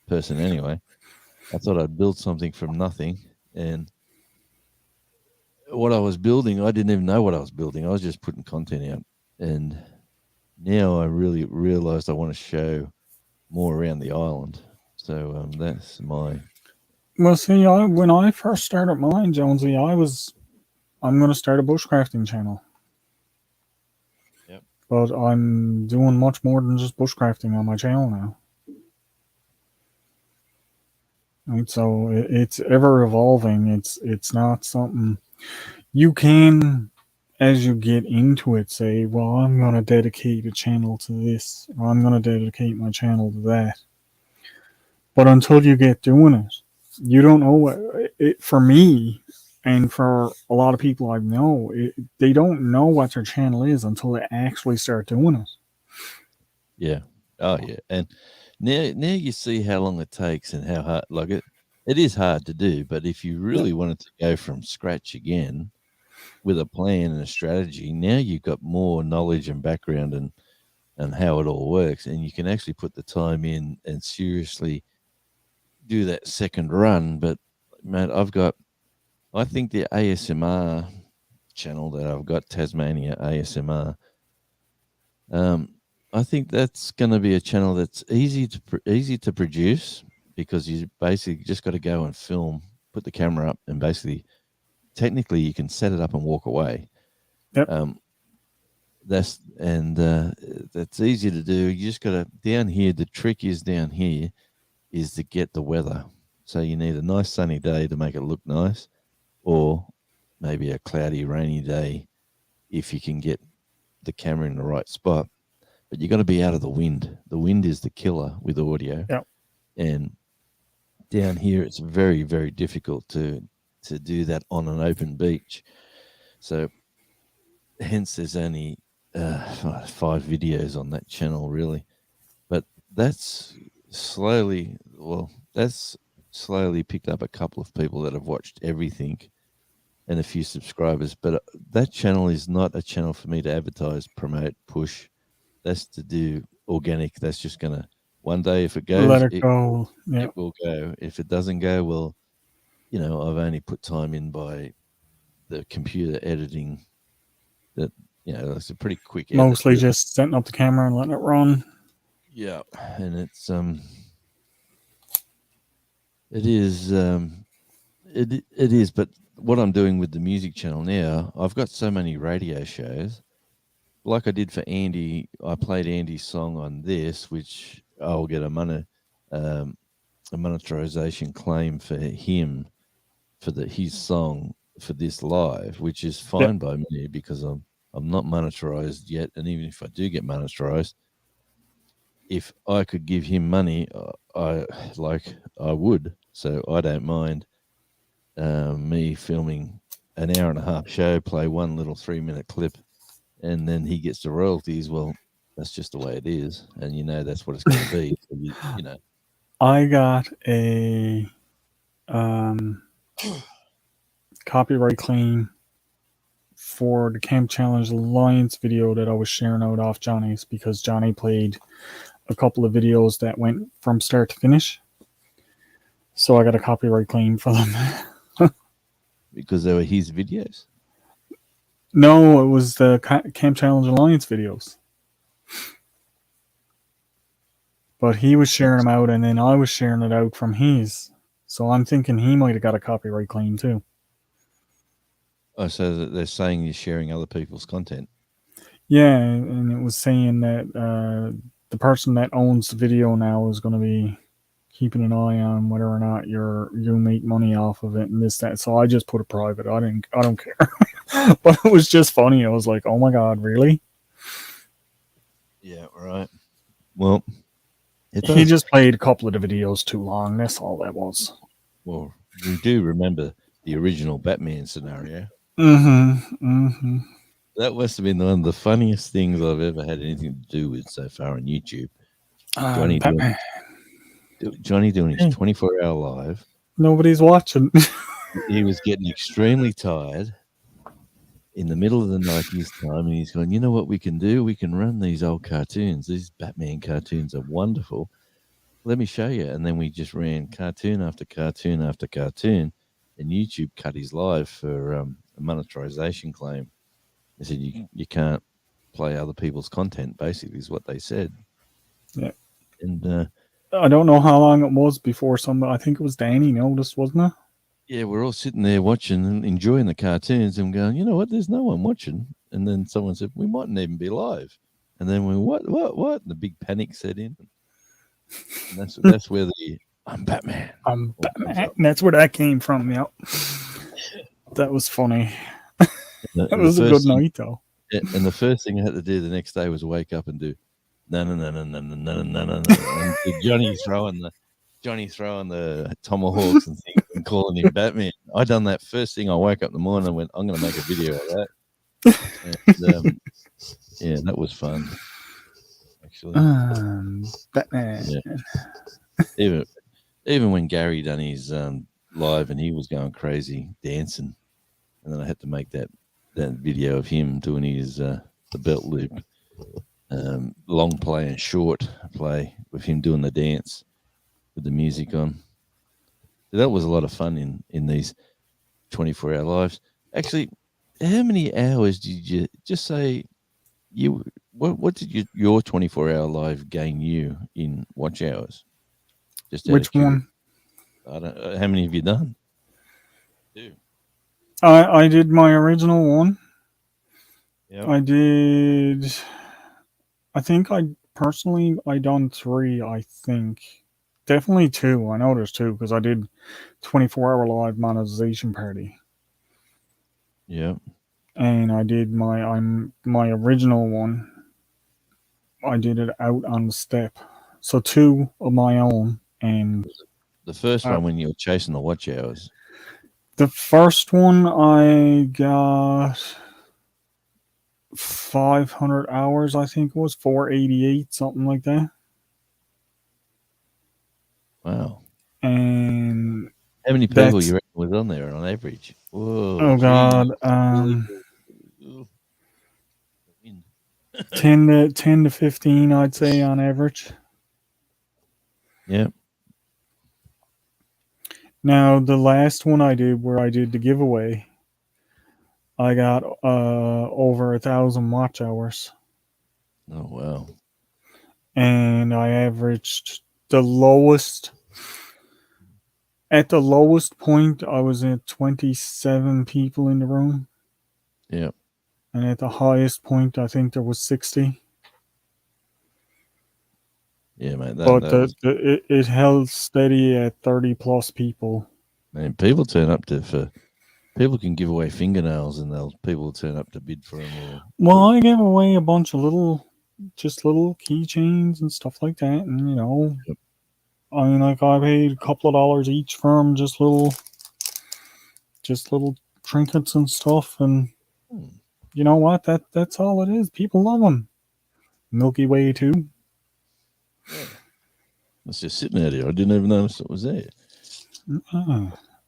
person anyway, I thought I'd build something from nothing. And what I was building, I didn't even know what I was building. I was just putting content out. And now I really realized I want to show more around the island. So that's my... Well, see, when I first started mine, Jonesy, I'm going to start a bushcrafting channel. Yep. But I'm doing much more than just bushcrafting on my channel now. And so it's ever evolving. It's not something you can, as you get into it, say, well, I'm going to dedicate a channel to this, or I'm going to dedicate my channel to that. But until you get doing it, you don't know what for me and for a lot of people I know, they don't know what their channel is until they actually start doing it. Yeah. Oh, yeah. And now you see how long it takes and how hard, like it is hard to do, but if you really wanted to go from scratch again with a plan and a strategy, now you've got more knowledge and background and how it all works, and you can actually put the time in and seriously do that second run. But mate, I think the ASMR channel that I've got, Tasmania ASMR, I think that's going to be a channel that's easy to produce, because you basically just got to go and film, put the camera up, and basically, technically, you can set it up and walk away. Yep. That's easy to do. You just got to down here. The trick is down here is to get the weather. So you need a nice sunny day to make it look nice, or maybe a cloudy, rainy day if you can get the camera in the right spot. But you got to be out of the wind. The wind is the killer with audio. Yep. And down here, it's very, very difficult to do that on an open beach. So hence there's only 5 videos on that channel, really. But that's slowly picked up a couple of people that have watched everything and a few subscribers. But that channel is not a channel for me to advertise, promote, push. That's to do organic. That's just gonna one day if it Let goes, it go. Yeah. it will go. If it doesn't go, well, I've only put time in by the computer editing. That it's a pretty quick edit. Mostly just setting up the camera and letting it run. Yeah, and it's it is it is. But what I'm doing with the music channel now, I've got so many radio shows. Like I did for Andy, I played Andy's song on this, which I'll get a monetization claim for him for his song for this live, which is fine by me because I'm not monetized yet, and even if I do get monetized, if I could give him money, I would. So I don't mind me filming an hour and a half show, play one little 3-minute clip, and then he gets the royalties. Well, that's just the way it is, and that's what it's going to be. So I got a copyright claim for the Camp Challenge Alliance video that I was sharing out off Johnny's because Johnny played a couple of videos that went from start to finish. So I got a copyright claim for them. Because they were his videos? No, it was the Camp Challenge Alliance videos. But he was sharing them out, and then I was sharing it out from his. So I'm thinking he might have got a copyright claim too. Oh, so they're saying you're sharing other people's content? Yeah, and it was saying that the person that owns the video now is going to be keeping an eye on whether or not you make money off of it and this, that. So I just put it private. I don't care. But it was just funny. I was like, oh my God, really? Yeah, right. Well, he just played a couple of the videos too long. That's all that was. Well, we do remember the original Batman scenario. That must have been one of the funniest things I've ever had anything to do with so far on YouTube. Johnny doing his 24-hour live. Nobody's watching. He was getting extremely tired in the middle of the night his time, and he's going, you know what we can do? We can run these old cartoons. These Batman cartoons are wonderful. Let me show you. And then we just ran cartoon after cartoon after cartoon, and YouTube cut his live for a monetization claim. They said you can't play other people's content, basically, is what they said. Yeah. And I don't know how long it was before I think it was Danny noticed, wasn't it? Yeah, we're all sitting there watching and enjoying the cartoons and going, you know what, there's no one watching. And then someone said, we mightn't even be live. And then we what? And the big panic set in. And that's where I'm Batman. I'm Batman. And that's where that came from, yeah. That was funny. That was a good night, though. And the first thing I had to do the next day was wake up and do no. And Johnny throwing the tomahawks and things and calling him Batman. I done that first thing. I woke up in the morning and went, I'm going to make a video of that. And, yeah, that was fun. Actually, Batman. Yeah. Even when Gary done his live and he was going crazy dancing, and then I had to make that video of him doing his the belt loop, long play and short play with him doing the dance with the music on. That was a lot of fun in these 24-hour lives. Actually, how many hours did you just say you? What did your 24-hour live gain you in watch hours? Just which one? I don't. How many have you done? Two. I did my original one. Yep. I think I done 3. I think definitely 2. I know there's 2 because I did 24-hour live monetization party. Yeah. And I did my original one. I did it out on the step. So 2 of my own. And the first one when you were chasing the watch hours. The first one I got 500 hours, I think it was 488, something like that. Wow. And how many people you was on there on average. Whoa, Oh gee. God, Ooh, the wind. 10 to 15, I'd say on average. Yeah. Now the last one I did, where I did the giveaway, I got over 1,000 watch hours, Oh wow. and I averaged the lowest. At the lowest point, I was at 27 people in the room, Yeah. and at the highest point, I think there was 60. Yeah, mate. But That was. it held steady at 30 plus people. Man, people turn up for. People can give away fingernails, and people turn up to bid for them. Well, I gave away a bunch of little keychains and stuff like that, and Yep. I mean, like I paid a couple of dollars each for them, just little trinkets and stuff, and you know what? That's all it is. People love them. Milky Way too. Yeah. It's just sitting out here. I didn't even notice it was there.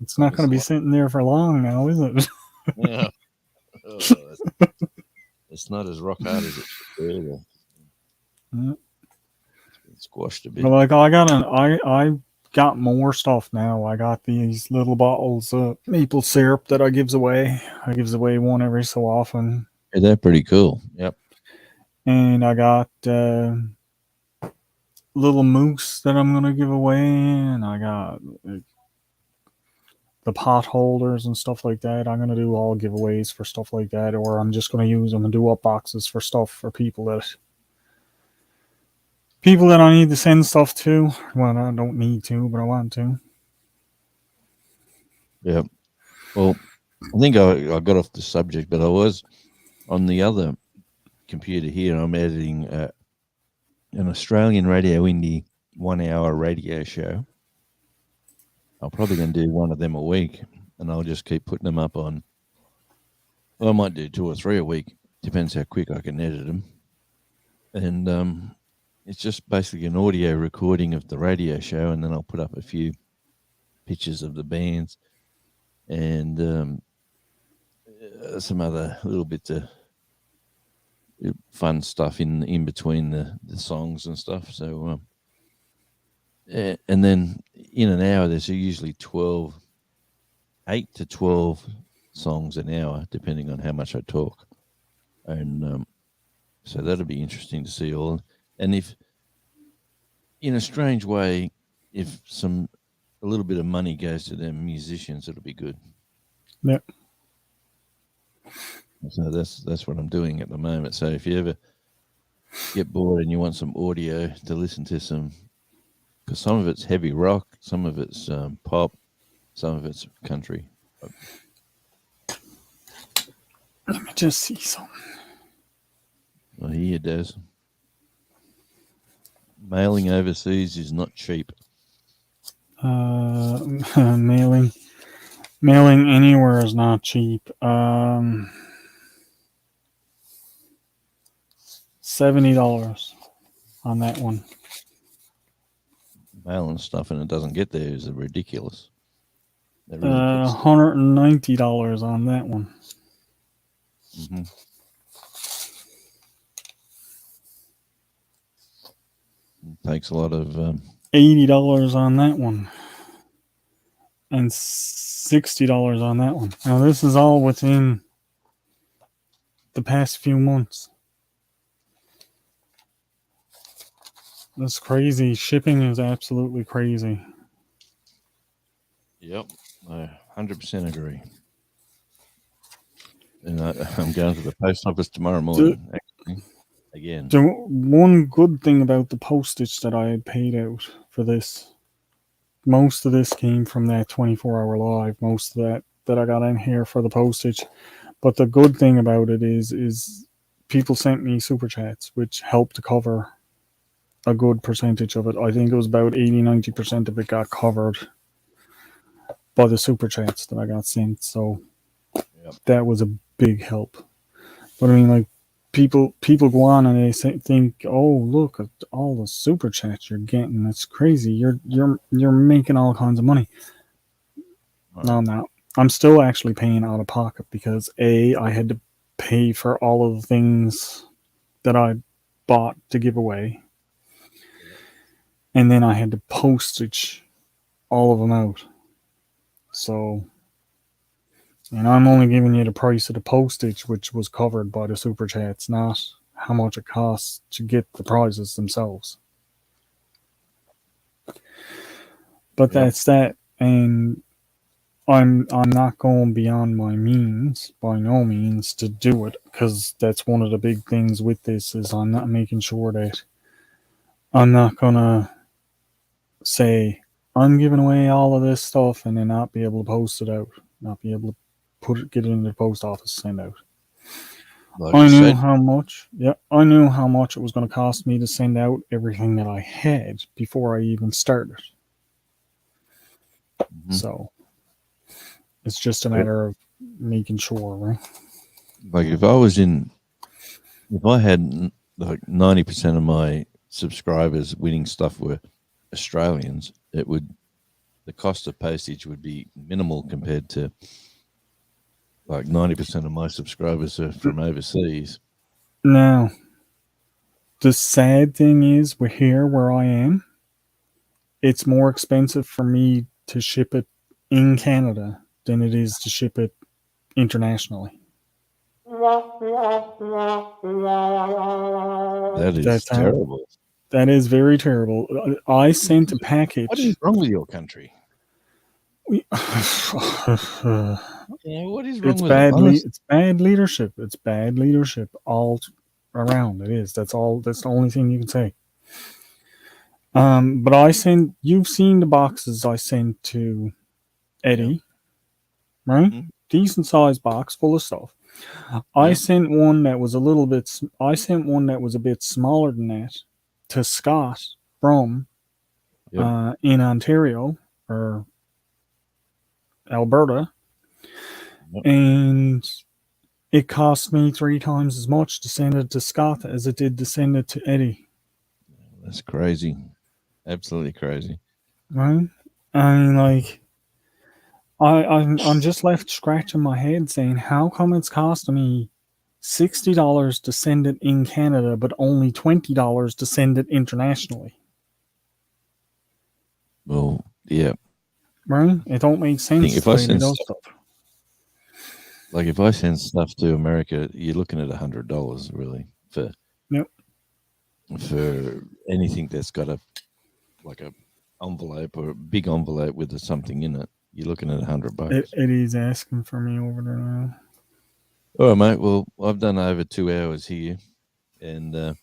It's not going to be sitting there for long now, is it? Yeah. Oh, it's not as rock hard as it should be. Yeah. It's been squashed a bit. But like I got more stuff now. I got these little bottles of maple syrup that I gives away. I gives away one every so often. Yeah, they're pretty cool. Yep. And I got little moose that I'm gonna give away, and I got the pot holders and stuff like that. I'm gonna do all giveaways for stuff like that, or I'm just gonna use them and do up boxes for stuff for people that I need to send stuff to. Well, I don't need to, but I want to. Yeah. Well, I think I got off the subject, but I was on the other computer here. I'm editing an Australian Radio Indie 1 hour radio show. I'm probably going to do one of them a week, and I'll just keep putting them up on. Well, I might do 2 or 3 a week. Depends how quick I can edit them. And it's just basically an audio recording of the radio show, and then I'll put up a few pictures of the bands and some other little bits of fun stuff in between the songs and stuff. So, and then in an hour, there's usually 8 to 12 songs an hour, depending on how much I talk. And so that'll be interesting to see all. And if, in a strange way, if a little bit of money goes to them musicians, it'll be good. Yeah. So that's what I'm doing at the moment. So if you ever get bored and you want some audio to listen to because some of it's heavy rock, some of it's pop, some of it's country. Let me just see some. Well, here it does. Mailing overseas is not cheap. Mailing anywhere is not cheap. $70 on that one. Mailing stuff and it doesn't get there is ridiculous. That really $190 on that one. Mm-hmm. It takes a lot of $80 on that one, and $60 on that one. Now this is all within the past few months. That's crazy. Shipping is absolutely crazy. Yep, I 100% agree. And I'm going to the post office tomorrow morning, actually, again. The one good thing about the postage that I had paid out for this, most of this came from that 24-hour live, most of that I got in here for the postage. But the good thing about it is people sent me super chats, which helped to cover a good percentage of it. I think it was about 80-90% of it got covered by the super chats that I got sent. So that was a big help. But I mean, like, people go on and they think, oh, look at all the super chats you're getting. That's crazy. You're making all kinds of money. No, I'm not. I'm still actually paying out of pocket because I had to pay for all of the things that I bought to give away, and then I had to postage all of them out. So, and I'm only giving you the price of the postage, which was covered by the super chats, not how much it costs to get the prizes themselves. But that's that, and I'm not going beyond my means by no means to do it, because that's one of the big things with this is I'm not making sure that I'm not gonna say I'm giving away all of this stuff and then not be able to post it out, not be able to get it in the post office, send out. Like I you knew said, how much. Yeah, I knew how much it was going to cost me to send out everything that I had before I even started. So it's just a matter of making sure, right? like if I had like 90% of my subscribers winning stuff were Australians, the cost of postage would be minimal compared to like 90% of my subscribers are from overseas. Now, the sad thing is, we're here where I am. It's more expensive for me to ship it in Canada than it is to ship it internationally. That is terrible. That is very terrible. I sent a package. What is wrong with your country? What is wrong with it? It's bad leadership. It's bad leadership all around. It is. That's all. That's the only thing you can say. But you've seen the boxes I sent to Eddie, right? Mm-hmm. Decent sized box full of stuff. I sent one that was a bit smaller than that to Scott from in Ontario or Alberta, and it cost me 3 times as much to send it to Scott as it did to send it to Eddie. That's crazy. Absolutely crazy. Right? I mean, like, I'm just left scratching my head saying, how come it's costing me $60 to send it in Canada, but only $20 to send it internationally? Well, yeah. Right? It don't make sense If the I way they send do stuff, stuff. like if I send stuff to America, you're looking at $100 really for anything that's got a envelope or a big envelope with something in it. You're looking at $100. Eddie's asking for me over there now. All right, mate. Well, I've done over 2 hours here, and I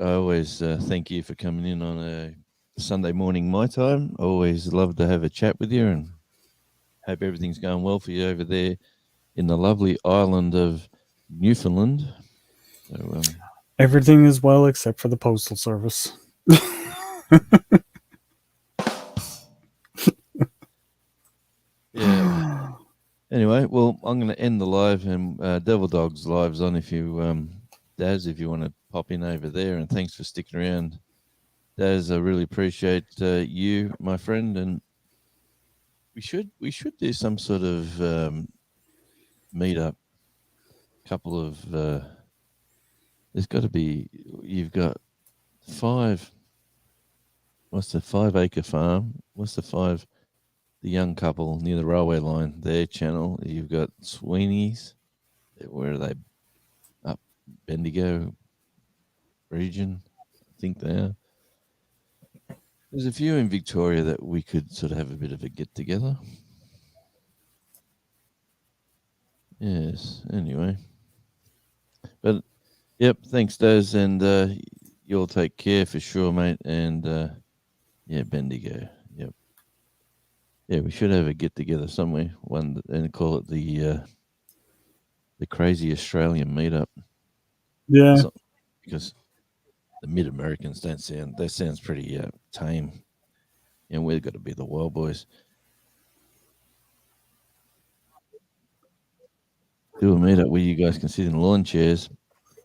always thank you for coming in on a Sunday morning my time. I always love to have a chat with you, and hope everything's going well for you over there in the lovely island of Newfoundland. So, everything is well except for the postal service. Yeah. Anyway, well, I'm going to end the live, and Devil Dog's live's on. If you, Daz, if you want to pop in over there, and thanks for sticking around, Daz. I really appreciate you, my friend, and we should do some sort of meetup. Couple of there's got to be. You've got 5. What's the 5-acre farm? What's the young couple near the railway line, their channel. You've got Sweeney's. Where are they? Up Bendigo region, I think they are. There's a few in Victoria that we could sort of have a bit of a get together. Yes. Anyway, but yep. Thanks, Daz, and you'll take care for sure, mate. And yeah, Bendigo. Yep. Yeah, we should have a get together somewhere and call it the Crazy Australian Meetup. Yeah. Because the Mid-Americans that sounds pretty tame. And we've got to be the wild boys. Do a meetup where you guys can sit in lawn chairs.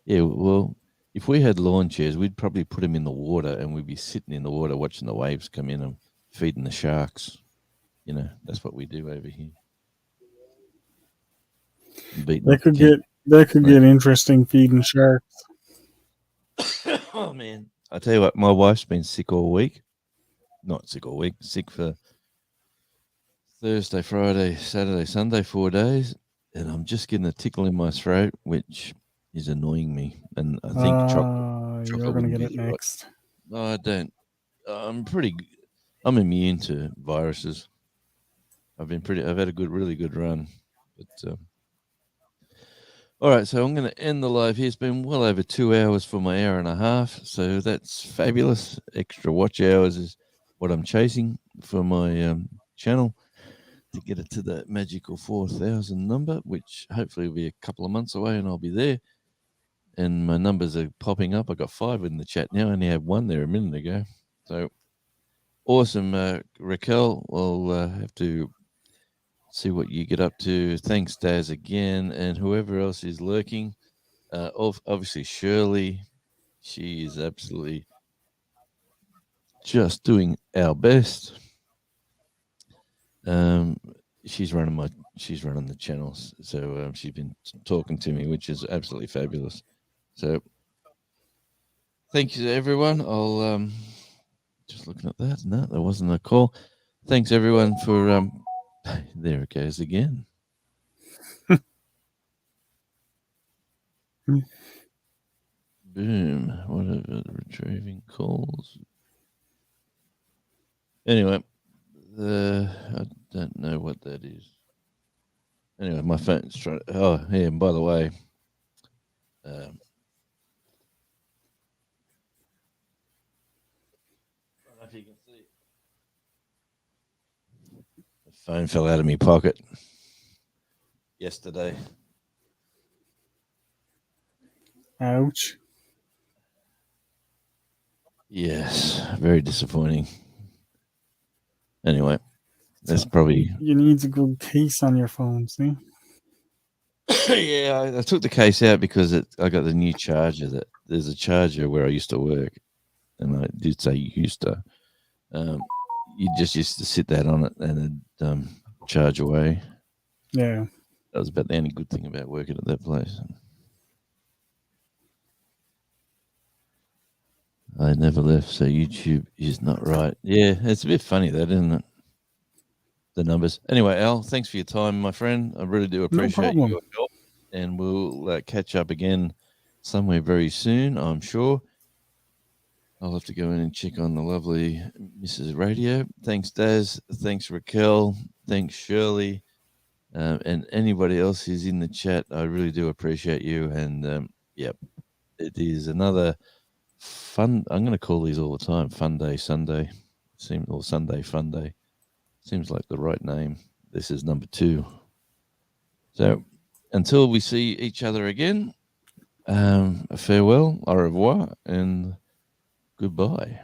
Yeah, well, if we had lawn chairs, we'd probably put them in the water and we'd be sitting in the water watching the waves come in and feeding the sharks. that's what we do over here. Beating That up the could tent. get interesting feeding sharks. Oh man, I tell you what, my wife's been sick all week. Not sick all week, sick for Thursday, Friday, Saturday, Sunday, 4 days, and I'm just getting a tickle in my throat, which is annoying me. And I think chocolate You're gonna wouldn't get be it the right. next. No, I don't. I'm immune to viruses. I've had a really good run, but all right. So I'm going to end the live here. It's been well over 2 hours for my hour and a half, so that's fabulous. Extra watch hours is what I'm chasing for my channel to get it to that magical 4,000 number, which hopefully will be a couple of months away, and I'll be there. And my numbers are popping up. I got 5 in the chat now. I only had 1 there a minute ago. So awesome, Raquel. We'll have to see what you get up to. Thanks, Daz, again, and whoever else is lurking. Obviously, Shirley. She is absolutely just doing our best. She's running the channels, so she's been talking to me, which is absolutely fabulous. So thank you to everyone. I'll just looking at that. No, there wasn't a call. Thanks everyone for there it goes again. Boom. Whatever, retrieving calls. Anyway, I don't know what that is. Anyway, my phone's trying. Oh, yeah. And by the way, I don't know if you can see. The phone fell out of my pocket yesterday. Ouch. Yes, very disappointing. Anyway, that's probably. You need a good case on your phone, see? Yeah, I took the case out because I got the new charger. That there's a charger where I used to work, and I did say used to. You just used to sit that on it and it'd charge away. Yeah. That was about the only good thing about working at that place. I never left, so YouTube is not right. Yeah, it's a bit funny that, isn't it? The numbers. Anyway, Al, thanks for your time, my friend. I really do appreciate problem. your help, and we'll catch up again somewhere very soon, I'm sure. I'll have to go in and check on the lovely Mrs. Radio. Thanks, Daz. Thanks, Raquel. Thanks, Shirley. And anybody else who's in the chat. I really do appreciate you. And, yep, it is another fun. I'm going to call these all the time. Funday, Sunday. Or Sunday, Funday. Seems like the right name. This is number 2. So until we see each other again, a farewell, au revoir, and goodbye.